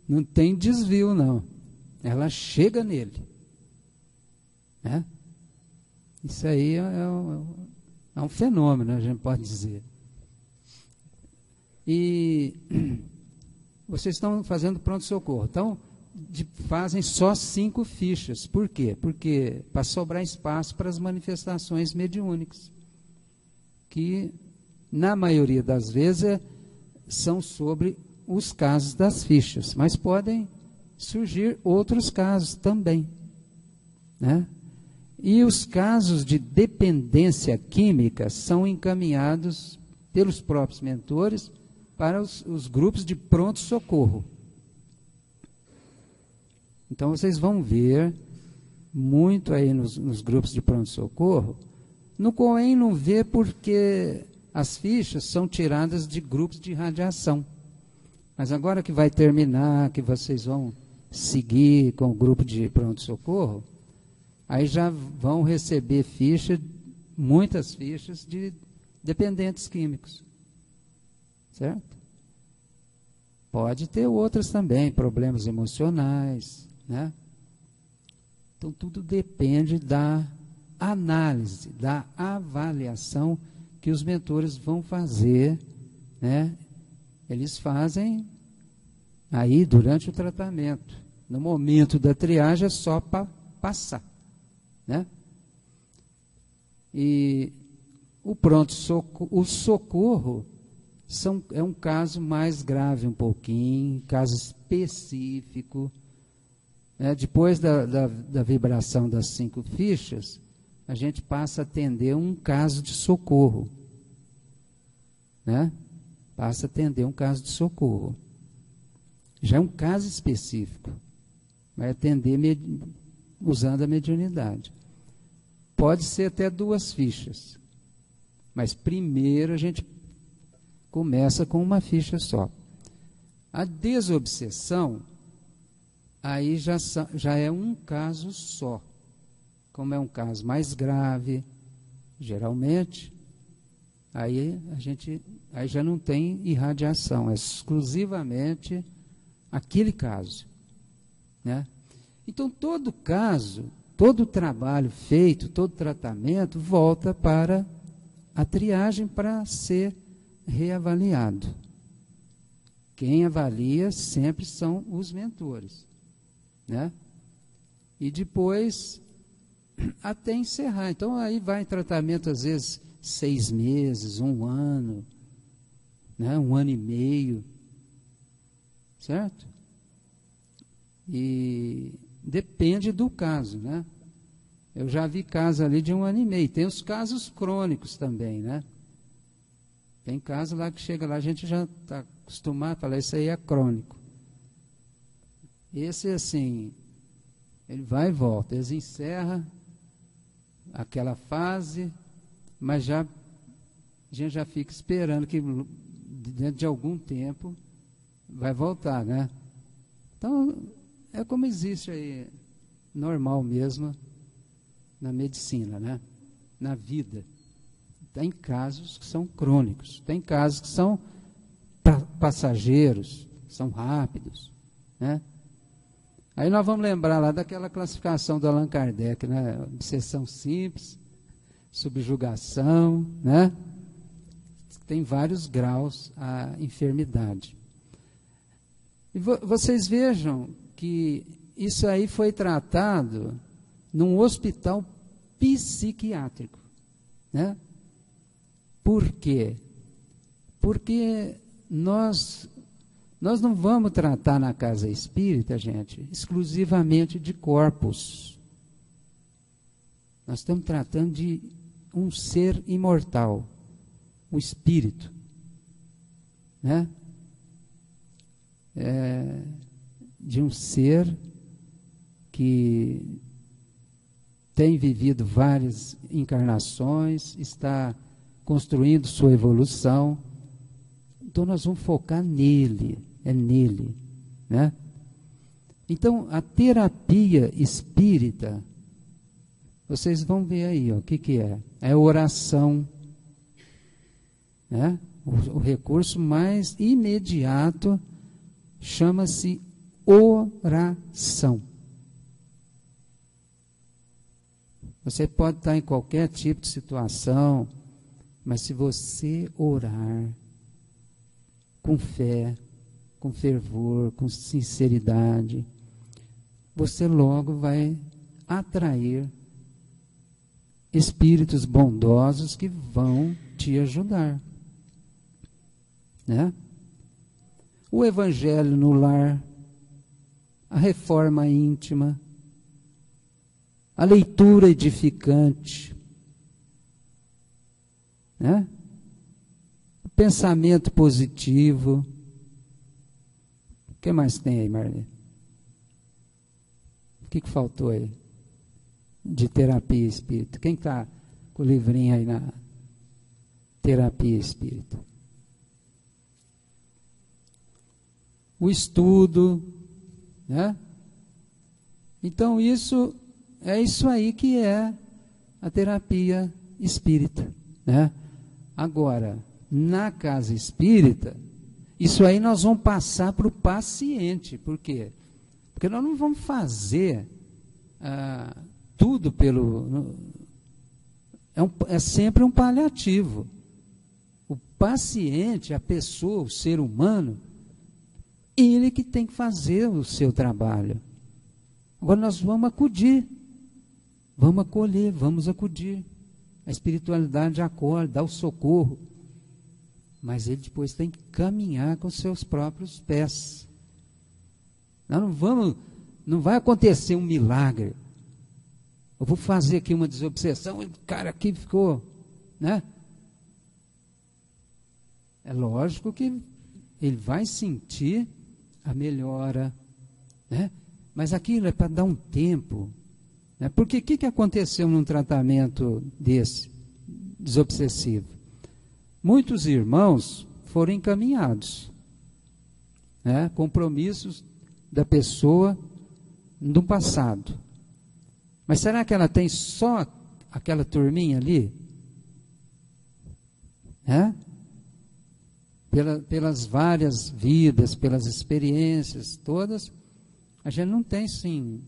Não tem desvio, não. Ela chega nele. Né? Isso aí é um fenômeno, a gente pode dizer. E vocês estão fazendo pronto-socorro. Então, fazem só 5 fichas. Por quê? Porque para sobrar espaço para as manifestações mediúnicas, que, na maioria das vezes, são sobre os casos das fichas, mas podem surgir outros casos também, né? E os casos de dependência química são encaminhados pelos próprios mentores para os grupos de pronto-socorro. Então, vocês vão ver muito aí nos grupos de pronto-socorro. No COEM não vê porque as fichas são tiradas de grupos de radiação. Mas agora que vai terminar, que vocês vão seguir com o grupo de pronto-socorro, aí já vão receber muitas fichas de dependentes químicos. Certo? Pode ter outras também, problemas emocionais, né? Então, tudo depende da análise, da avaliação que os mentores vão fazer, né? Eles fazem aí durante o tratamento. No momento da triagem é só para passar, né? E o socorro é um caso mais grave um pouquinho, caso específico. Depois da vibração das 5 fichas, a gente passa a atender um caso de socorro, né? Passa a atender um caso de socorro. Já é um caso específico, Vai atender usando a mediunidade. Pode ser até 2 fichas. Mas primeiro a gente começa com uma ficha só. A desobsessão, aí já é um caso só. Como é um caso mais grave, geralmente, aí já não tem irradiação, é exclusivamente aquele caso, né? Então, todo caso, todo trabalho feito, todo tratamento, volta para a triagem para ser reavaliado. Quem avalia sempre são os mentores, né? E depois, até encerrar. Então, aí vai em tratamento, às vezes, 6 meses, 1 ano, né? 1 ano e meio, certo? E depende do caso, né? Eu já vi casos ali de 1 ano e meio. Tem os casos crônicos também, né? Tem casos lá que chega lá, a gente já está acostumado a falar, isso aí é crônico. Esse, assim, ele vai e volta. Eles encerram aquela fase, mas a gente já fica esperando que dentro de algum tempo vai voltar, né? Então, é como existe aí, normal mesmo, na medicina, né? Na vida. Tem casos que são crônicos, tem casos que são passageiros, são rápidos, né? Aí nós vamos lembrar lá daquela classificação do Allan Kardec, né? Obsessão simples, subjugação, né? Tem vários graus a enfermidade. E vocês vejam que isso aí foi tratado num hospital psiquiátrico, né? Por quê? Porque nós não vamos tratar na casa espírita, gente, exclusivamente de corpos. Nós estamos tratando de um ser imortal, o espírito, né? De um ser que tem vivido várias encarnações, está construindo sua evolução. Então nós vamos focar nele, é nele, né? Então a terapia espírita, vocês vão ver aí, ó, o que é? É oração, né? O recurso mais imediato chama-se oração. Você pode estar em qualquer tipo de situação, mas se você orar com fé, com fervor, com sinceridade, você logo vai atrair espíritos bondosos que vão te ajudar, né? O evangelho no lar, a reforma íntima, a leitura edificante, né? O pensamento positivo. O que mais tem aí, Marli? O que faltou aí? De terapia espírita. Quem está com o livrinho aí na terapia espírita? O estudo, né? Então é isso aí que é a terapia espírita, né? Agora, na casa espírita, isso aí nós vamos passar para o paciente. Por quê? Porque nós não vamos fazer tudo pelo... É sempre um paliativo. O paciente, a pessoa, o ser humano, ele que tem que fazer o seu trabalho. Agora nós vamos acudir, vamos acolher, vamos acudir. A espiritualidade acolhe, dá o socorro. Mas ele depois tem que caminhar com seus próprios pés. Nós não vai acontecer um milagre. Eu vou fazer aqui uma desobsessão, e o cara aqui ficou, né? É lógico que ele vai sentir a melhora, né? Mas aquilo é para dar um tempo, né? Porque o que aconteceu num tratamento desse, desobsessivo? Muitos irmãos foram encaminhados, né? Compromissos da pessoa no passado. Mas será que ela tem só aquela turminha ali? Pelas várias vidas, pelas experiências todas, a gente não tem, sim,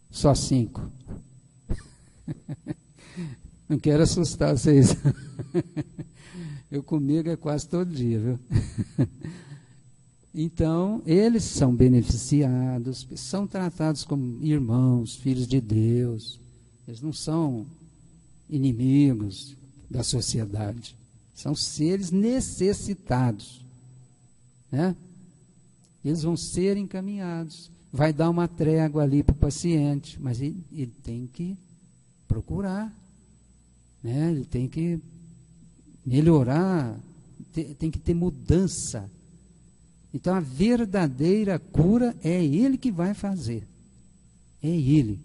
só 5. Não quero assustar vocês. Eu comigo é quase todo dia, viu? Então, eles são beneficiados, são tratados como irmãos, filhos de Deus. Eles não são inimigos da sociedade. São seres necessitados, né? Eles vão ser encaminhados. Vai dar uma trégua ali para o paciente, mas ele tem que procurar, né? Ele tem que melhorar, tem que ter mudança. Então, a verdadeira cura é ele que vai fazer. É ele,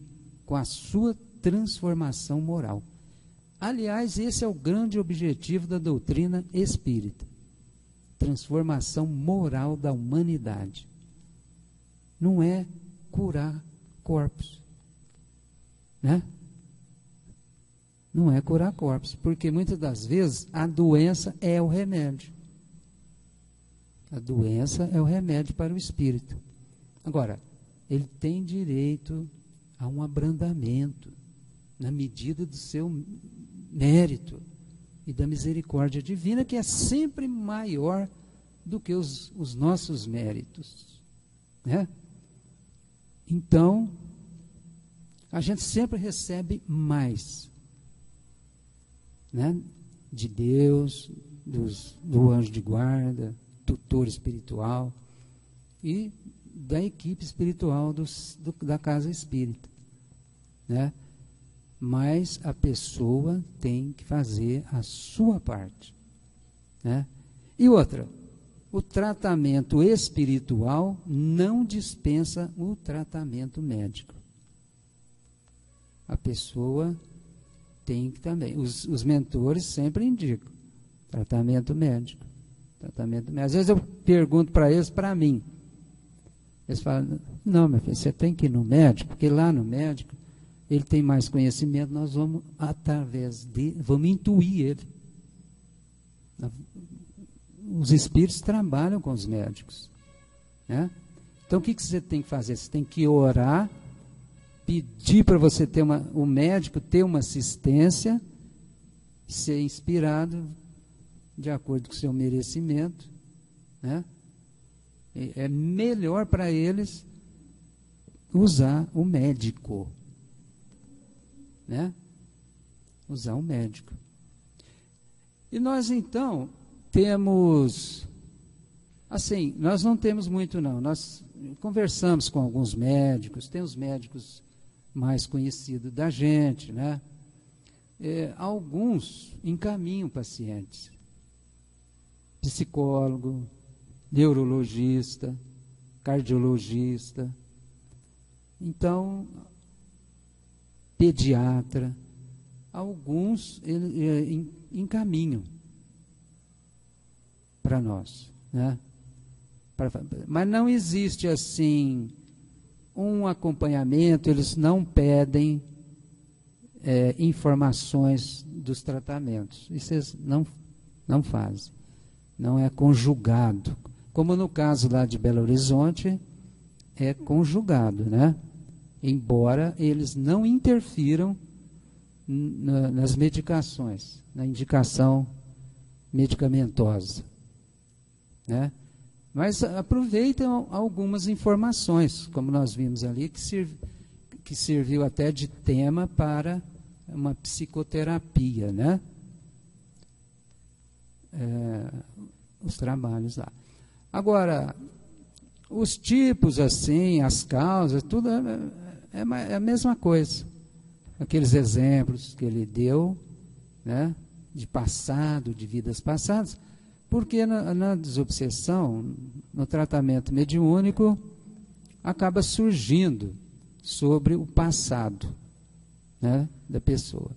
com a sua transformação moral. Aliás, esse é o grande objetivo da doutrina espírita. Transformação moral da humanidade. Não é curar corpos, né? Não é curar corpos, porque muitas das vezes a doença é o remédio. A doença é o remédio para o espírito. Agora, ele tem direito a um abrandamento, na medida do seu mérito e da misericórdia divina, que é sempre maior do que os nossos méritos, né? Então, a gente sempre recebe mais, né? De Deus, do anjo de guarda, tutor espiritual e da equipe espiritual da casa espírita, né? Mas a pessoa tem que fazer a sua parte, né? E outra, o tratamento espiritual não dispensa o tratamento médico. A pessoa tem que também, os mentores sempre indicam tratamento médico. Tratamento médico. Às vezes eu pergunto para eles, para mim, eles falam, não, meu filho, você tem que ir no médico, porque lá no médico ele tem mais conhecimento, nós vamos, através dele, vamos intuir ele. Os espíritos trabalham com os médicos, né? Então, o que você tem que fazer? Você tem que orar, pedir para você ter o médico ter uma assistência, ser inspirado de acordo com o seu merecimento, né? É melhor para eles usar o médico, né? Usar o médico. E nós, então, temos, assim, nós não temos muito não, nós conversamos com alguns médicos, tem os médicos mais conhecidos da gente, né? Alguns encaminham pacientes, psicólogo, neurologista, cardiologista, então, pediatra, alguns encaminham para nós, né? Mas não existe assim um acompanhamento, eles não pedem informações dos tratamentos, isso eles não fazem, não é conjugado, como no caso lá de Belo Horizonte, é conjugado, né? Embora eles não interfiram nas medicações, na indicação medicamentosa, né? Mas aproveitam algumas informações, como nós vimos ali, que serviu até de tema para uma psicoterapia, né? Os trabalhos lá. Agora, os tipos assim, as causas, tudo é a mesma coisa. Aqueles exemplos que ele deu, né, de passado, de vidas passadas, porque na desobsessão, no tratamento mediúnico, acaba surgindo sobre o passado, né, da pessoa.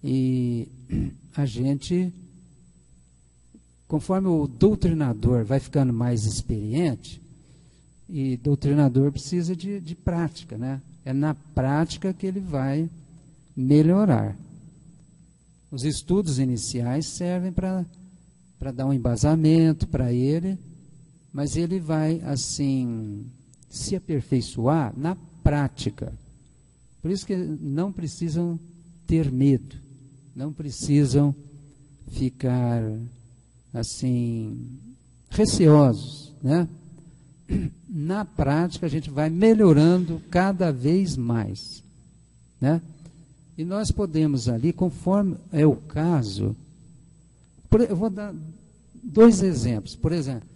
E a gente, conforme o doutrinador vai ficando mais experiente, e doutrinador precisa de prática, né? É na prática que ele vai melhorar. Os estudos iniciais servem para dar um embasamento para ele, mas ele vai, assim, se aperfeiçoar na prática. Por isso que não precisam ter medo, não precisam ficar, assim, receosos, né? Na prática a gente vai melhorando cada vez mais, né? E nós podemos ali, conforme é o caso, eu vou dar 2 exemplos. Por exemplo,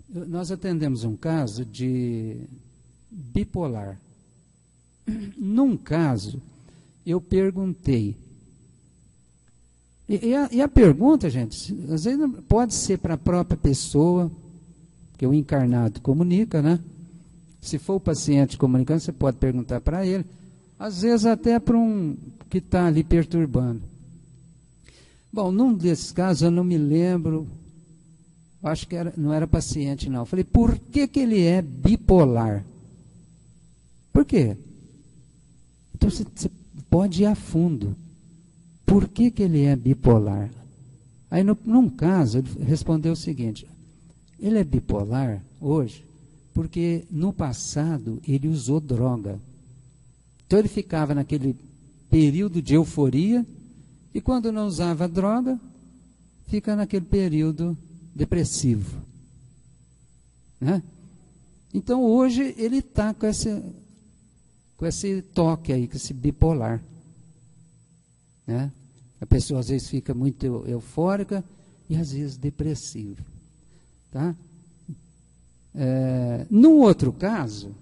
nós atendemos um caso de bipolar. Num caso, eu perguntei, e a pergunta, gente, às vezes pode ser para a própria pessoa, que o encarnado comunica, né? Se for o paciente comunicando, você pode perguntar para ele, às vezes até para um que está ali perturbando. Bom, num desses casos, eu não me lembro, acho que não era paciente, não. Eu falei, por que ele é bipolar? Por quê? Então, você pode ir a fundo. Por que ele é bipolar? Aí, num caso, ele respondeu o seguinte, ele é bipolar hoje porque, no passado, ele usou droga. Então, ele ficava naquele período de euforia e, quando não usava droga, fica naquele período depressivo, né? Então, hoje, ele está com esse toque aí, com esse bipolar, né? A pessoa, às vezes, fica muito eufórica e, às vezes, depressiva, tá? Num outro caso,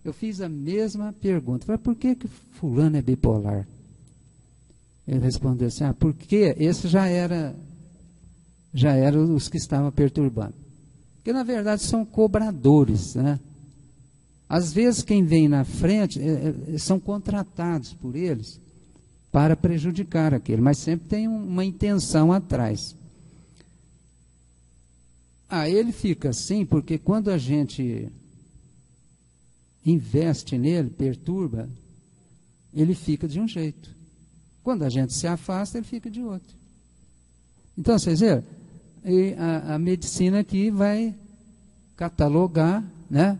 eu fiz a mesma pergunta. Falei, por que fulano é bipolar? Ele respondeu assim, porque esse já era os que estavam perturbando. Porque, na verdade, são cobradores, né? Às vezes, quem vem na frente, são contratados por eles para prejudicar aquele, mas sempre tem uma intenção atrás. Ele fica assim, porque quando a gente investe nele, perturba, ele fica de um jeito. Quando a gente se afasta, ele fica de outro. Então, vocês viram? E a medicina aqui vai catalogar, né?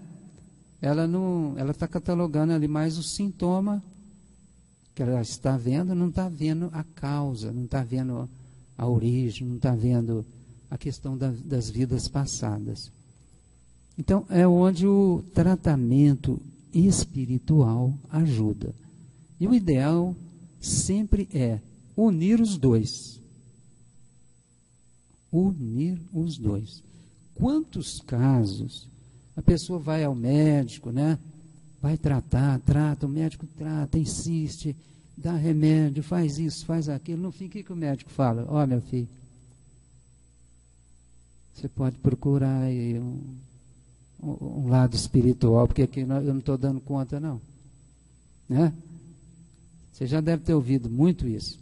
Ela está catalogando ali mais o sintoma que ela está vendo, não está vendo a causa, não está vendo a origem, não está vendo a questão das vidas passadas. Então, é onde o tratamento espiritual ajuda. E o ideal sempre é unir os dois. Unir os dois. Quantos casos a pessoa vai ao médico, né? Vai trata, o médico trata, insiste, dá remédio, faz isso, faz aquilo. No fim, o que o médico fala? Meu filho, você pode procurar aí um lado espiritual, porque aqui eu não estou dando conta, não. Né? Você já deve ter ouvido muito isso.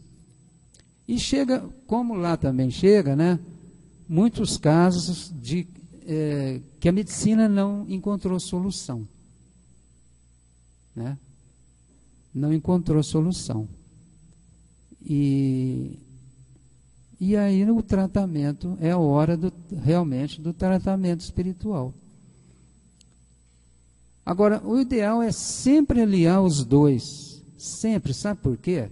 E chega, como lá também chega, né? Muitos casos de que a medicina não encontrou solução. Né? Não encontrou solução. E aí o tratamento é a hora realmente do tratamento espiritual. Agora, o ideal é sempre aliar os dois. Sempre, sabe por quê?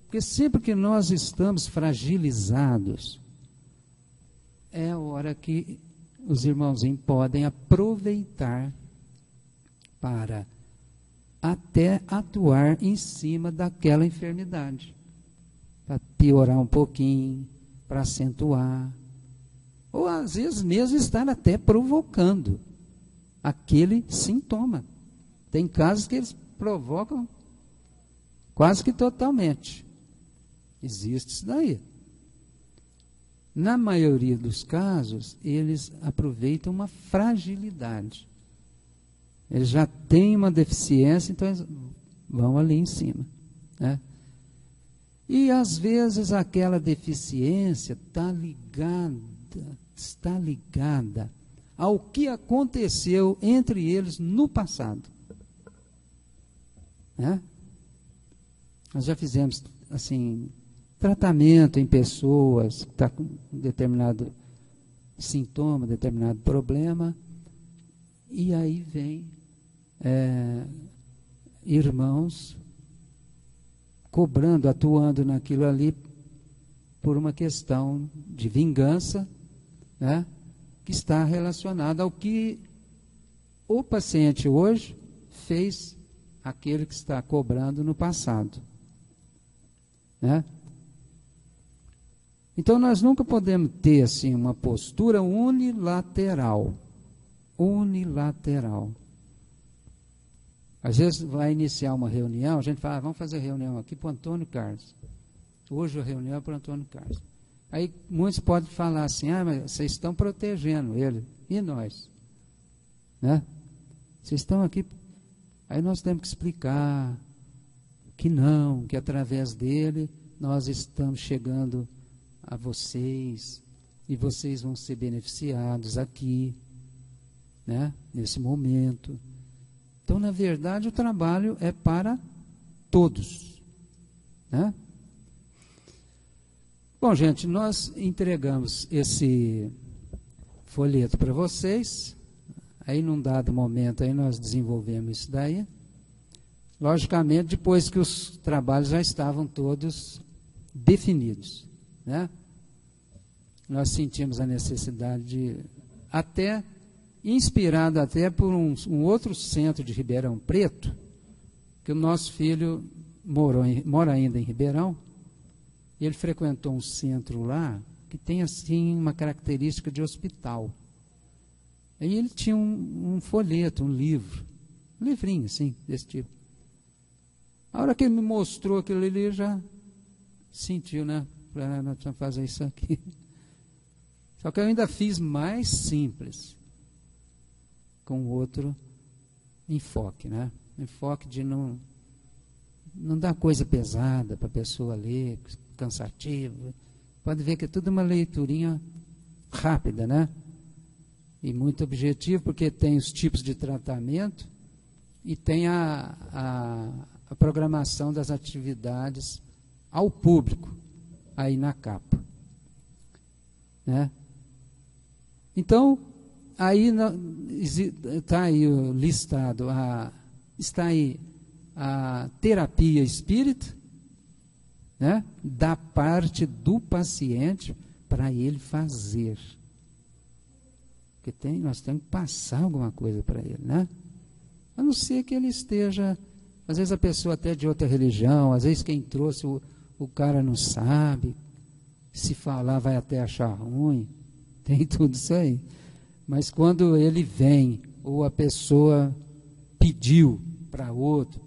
Porque sempre que nós estamos fragilizados, é a hora que os irmãozinhos podem aproveitar para até atuar em cima daquela enfermidade. Para piorar um pouquinho, para acentuar. Ou às vezes mesmo estar até provocando aquele sintoma. Tem casos que eles provocam quase que totalmente. Existe isso daí. Na maioria dos casos, eles aproveitam uma fragilidade. Eles já têm uma deficiência, então eles vão ali em cima, né? E às vezes aquela deficiência está ligada ao que aconteceu entre eles no passado, né? Nós já fizemos assim tratamento em pessoas que estão com determinado sintoma, determinado problema, e aí vem irmãos cobrando, atuando naquilo ali por uma questão de vingança, né, que está relacionada ao que o paciente hoje fez aquele que está cobrando no passado, né? Então nós nunca podemos ter assim uma postura unilateral. Às vezes vai iniciar uma reunião, a gente fala, vamos fazer reunião aqui para o Antônio Carlos. Hoje a reunião é para o Antônio Carlos. Aí muitos podem falar assim, mas vocês estão protegendo ele. E nós? Né? Vocês estão aqui. Aí nós temos que explicar que não, que através dele nós estamos chegando a vocês e vocês vão ser beneficiados aqui, né? Nesse momento. Então, na verdade, o trabalho é para todos, né? Bom, gente, nós entregamos esse folheto para vocês. Aí, num dado momento, aí nós desenvolvemos isso daí. Logicamente, depois que os trabalhos já estavam todos definidos, né? Nós sentimos a necessidade de, até inspirado até por um outro centro de Ribeirão Preto, que o nosso filho mora ainda em Ribeirão, e ele frequentou um centro lá que tem assim uma característica de hospital. Aí ele tinha um folheto, um livrinho assim, desse tipo. A hora que ele me mostrou aquilo ali, ele já sentiu, né? Nós precisamos fazer isso aqui. Só que eu ainda fiz mais simples, com outro enfoque, né? Enfoque de não dar coisa pesada para a pessoa ler, cansativa. Pode ver que é tudo uma leiturinha rápida, né? E muito objetivo, porque tem os tipos de tratamento e tem a programação das atividades ao público, aí na capa, né? Então, aí está aí listado, está aí a terapia espírita, né, da parte do paciente para ele fazer. Porque nós temos que passar alguma coisa para ele, né? A não ser que ele esteja, às vezes a pessoa até de outra religião, às vezes quem trouxe o cara não sabe, se falar vai até achar ruim, tem tudo isso aí. Mas quando ele vem, ou a pessoa pediu para outro,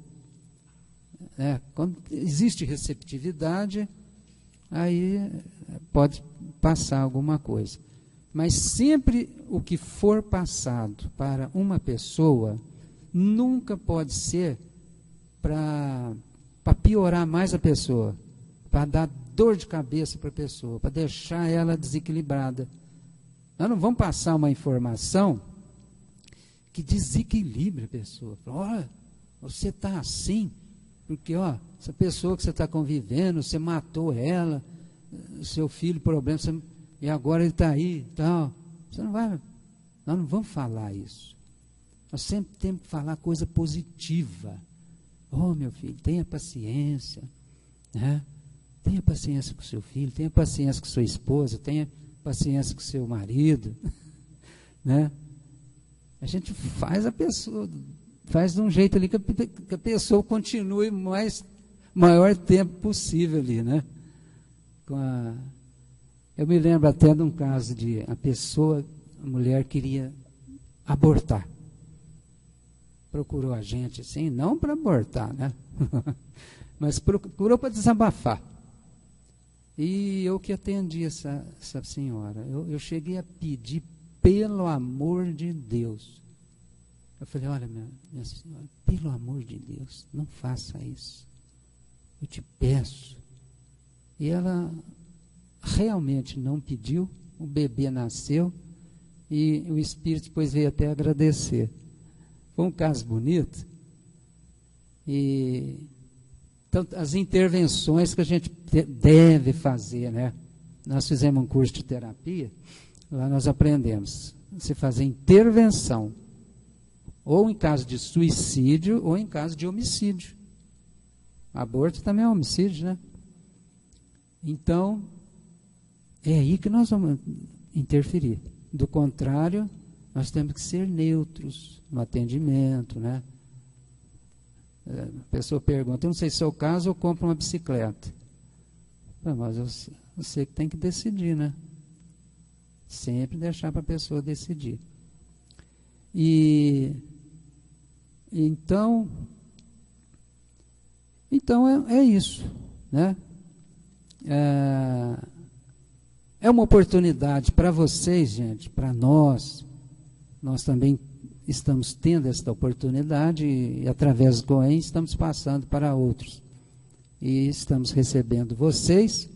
né, quando existe receptividade, aí pode passar alguma coisa. Mas sempre o que for passado para uma pessoa, nunca pode ser para piorar mais a pessoa, para dar dor de cabeça para a pessoa, para deixar ela desequilibrada. Nós não vamos passar uma informação que desequilibre a pessoa. Olha, você está assim, porque essa pessoa que você está convivendo, você matou ela, seu filho, problema, e agora ele está aí, tal. Você não vai, nós não vamos falar isso. Nós sempre temos que falar coisa positiva. Meu filho, tenha paciência, né? Tenha paciência com seu filho, tenha paciência com sua esposa, tenha paciência com seu marido, né? A gente faz faz de um jeito ali que a pessoa continue maior tempo possível ali, né? Eu me lembro até de um caso de a mulher queria abortar. Procurou a gente assim, não para abortar, né? Mas procurou para desabafar. E eu que atendi essa senhora, eu cheguei a pedir, pelo amor de Deus, Eu falei, olha, minha senhora, pelo amor de Deus, não faça isso. Eu te peço. E ela realmente não pediu, o bebê nasceu e o espírito depois veio até agradecer. Foi um caso bonito. E então, as intervenções que a gente deve fazer, né? Nós fizemos um curso de terapia, lá nós aprendemos você fazer intervenção, ou em caso de suicídio, ou em caso de homicídio. Aborto também é homicídio, né? Então, é aí que nós vamos interferir. Do contrário, nós temos que ser neutros no atendimento, né? A pessoa pergunta, eu não sei se é o caso, eu compro uma bicicleta. Mas você que tem que decidir, né? Sempre deixar para a pessoa decidir. E então é isso, né? É uma oportunidade para vocês, gente, para nós também estamos tendo esta oportunidade e através do COEM estamos passando para outros. E estamos recebendo vocês.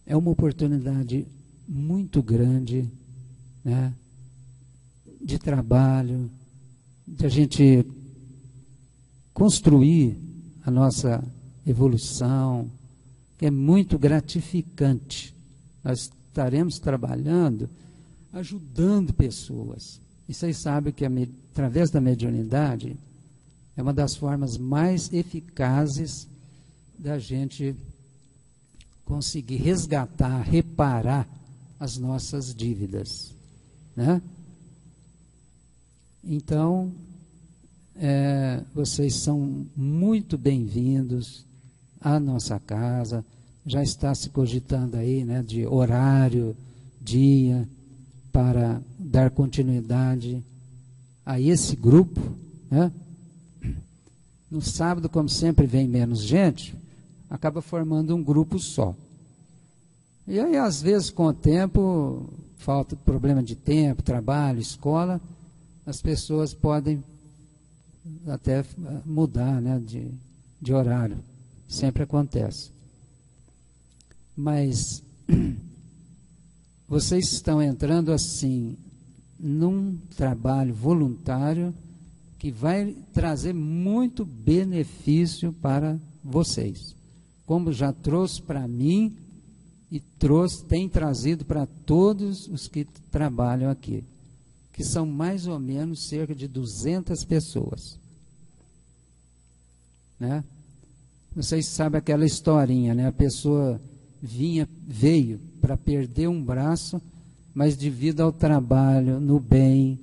É uma oportunidade muito grande, né, de trabalho, de a gente construir a nossa evolução, que é muito gratificante. Nós estaremos trabalhando, ajudando pessoas. E vocês sabem que através da mediunidade é uma das formas mais eficazes da gente conseguir resgatar, reparar as nossas dívidas, né? Então, vocês são muito bem-vindos à nossa casa. Já está se cogitando aí, né, de horário, dia, para dar continuidade a esse grupo, né? No sábado, como sempre vem menos gente, acaba formando um grupo só. E aí, às vezes, com o tempo, falta problema de tempo, trabalho, escola, as pessoas podem até mudar, né, de horário. Sempre acontece. Mas vocês estão entrando assim num trabalho voluntário que vai trazer muito benefício para vocês. Como já trouxe para mim e tem trazido para todos os que trabalham aqui, que são mais ou menos cerca de 200 pessoas. Né? Vocês sabem aquela historinha, né? A pessoa veio para perder um braço, mas devido ao trabalho no bem,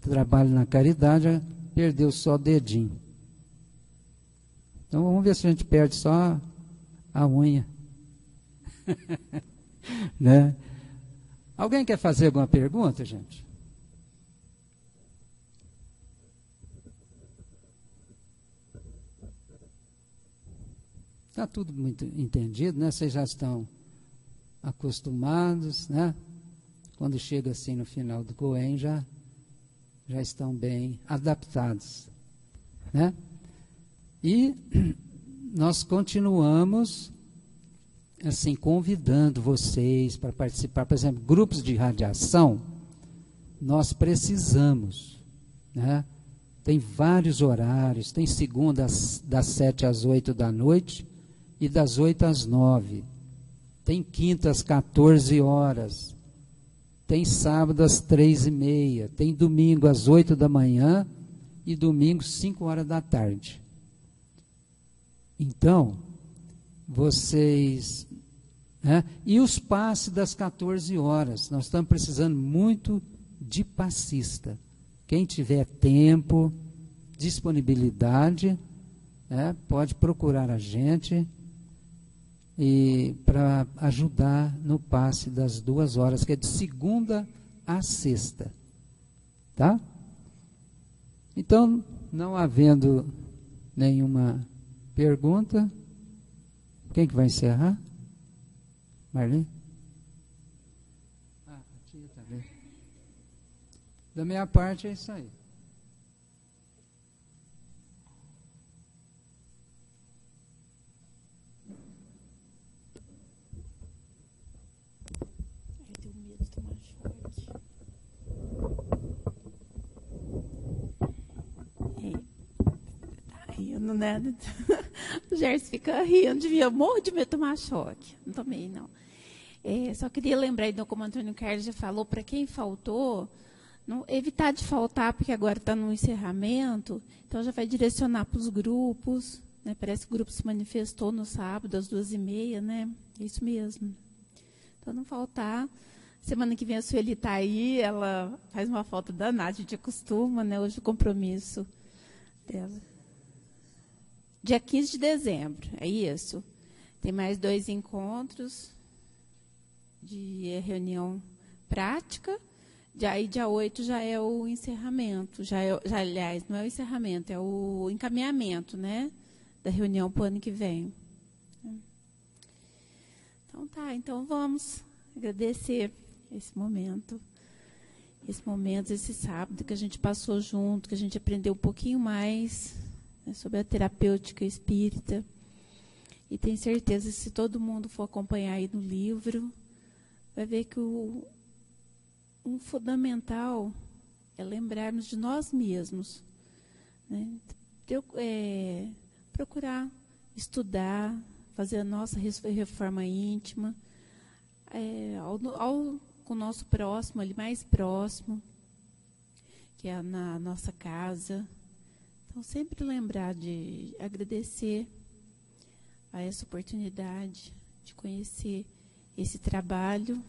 trabalho na caridade, perdeu só o dedinho. Então vamos ver se a gente perde só a unha. Né? Alguém quer fazer alguma pergunta, gente? Está tudo muito entendido, né? Vocês já estão acostumados, né? Quando chega assim no final do COEM, já estão bem adaptados, né? E nós continuamos assim convidando vocês para participar, por exemplo, grupos de radiação. Nós precisamos, né? Tem vários horários, tem segunda das 7 às 8 da noite e das 8 às 9. Tem quinta às 14 horas. Tem sábado às 3h30. Tem domingo às 8 da manhã e domingo 5 horas da tarde. Então, vocês... né? E os passes das 14 horas. Nós estamos precisando muito de passista. Quem tiver tempo, disponibilidade, né, pode procurar a gente e para ajudar no passe das 2 horas, que é de segunda a sexta. Tá? Então, não havendo nenhuma pergunta, quem que vai encerrar? Marli? A tia também. Da minha parte é isso aí. rindo, né? O Gerson fica rindo, eu morro de medo de tomar choque. Não tomei, não. Só queria lembrar, então, como o Antônio Carlos já falou, para quem faltou, evitar de faltar, porque agora está no encerramento, então já vai direcionar para os grupos, né? Parece que o grupo se manifestou no sábado, às 2h30, né? É isso mesmo. Então, não faltar. Semana que vem a Sueli está aí, ela faz uma falta danada, a gente acostuma, né? Hoje o compromisso dela. Dia 15 de dezembro, é isso. Tem mais 2 encontros de reunião prática. Aí, dia 8 já é o encerramento. Aliás, não é o encerramento, é o encaminhamento, né? Da reunião para o ano que vem. Então tá, então vamos agradecer esse momento, esse sábado que a gente passou junto, que a gente aprendeu um pouquinho mais, né, sobre a terapêutica espírita. E tenho certeza que se todo mundo for acompanhar aí no livro, vai ver que um fundamental é lembrarmos de nós mesmos, né? Procurar estudar, fazer a nossa reforma íntima, com o nosso próximo, ali mais próximo, que é na nossa casa. Então, sempre lembrar de agradecer a essa oportunidade de conhecer esse trabalho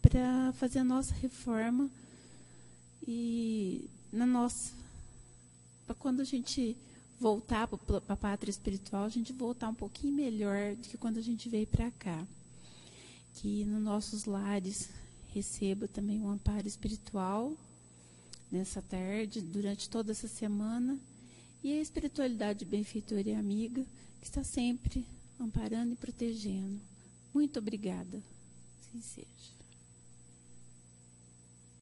para fazer a nossa reforma e para quando a gente voltar para a pátria espiritual, a gente voltar um pouquinho melhor do que quando a gente veio para cá. Que nos nossos lares receba também um amparo espiritual nessa tarde, durante toda essa semana, e a espiritualidade benfeitora e amiga que está sempre amparando e protegendo. Muito obrigada. Assim seja.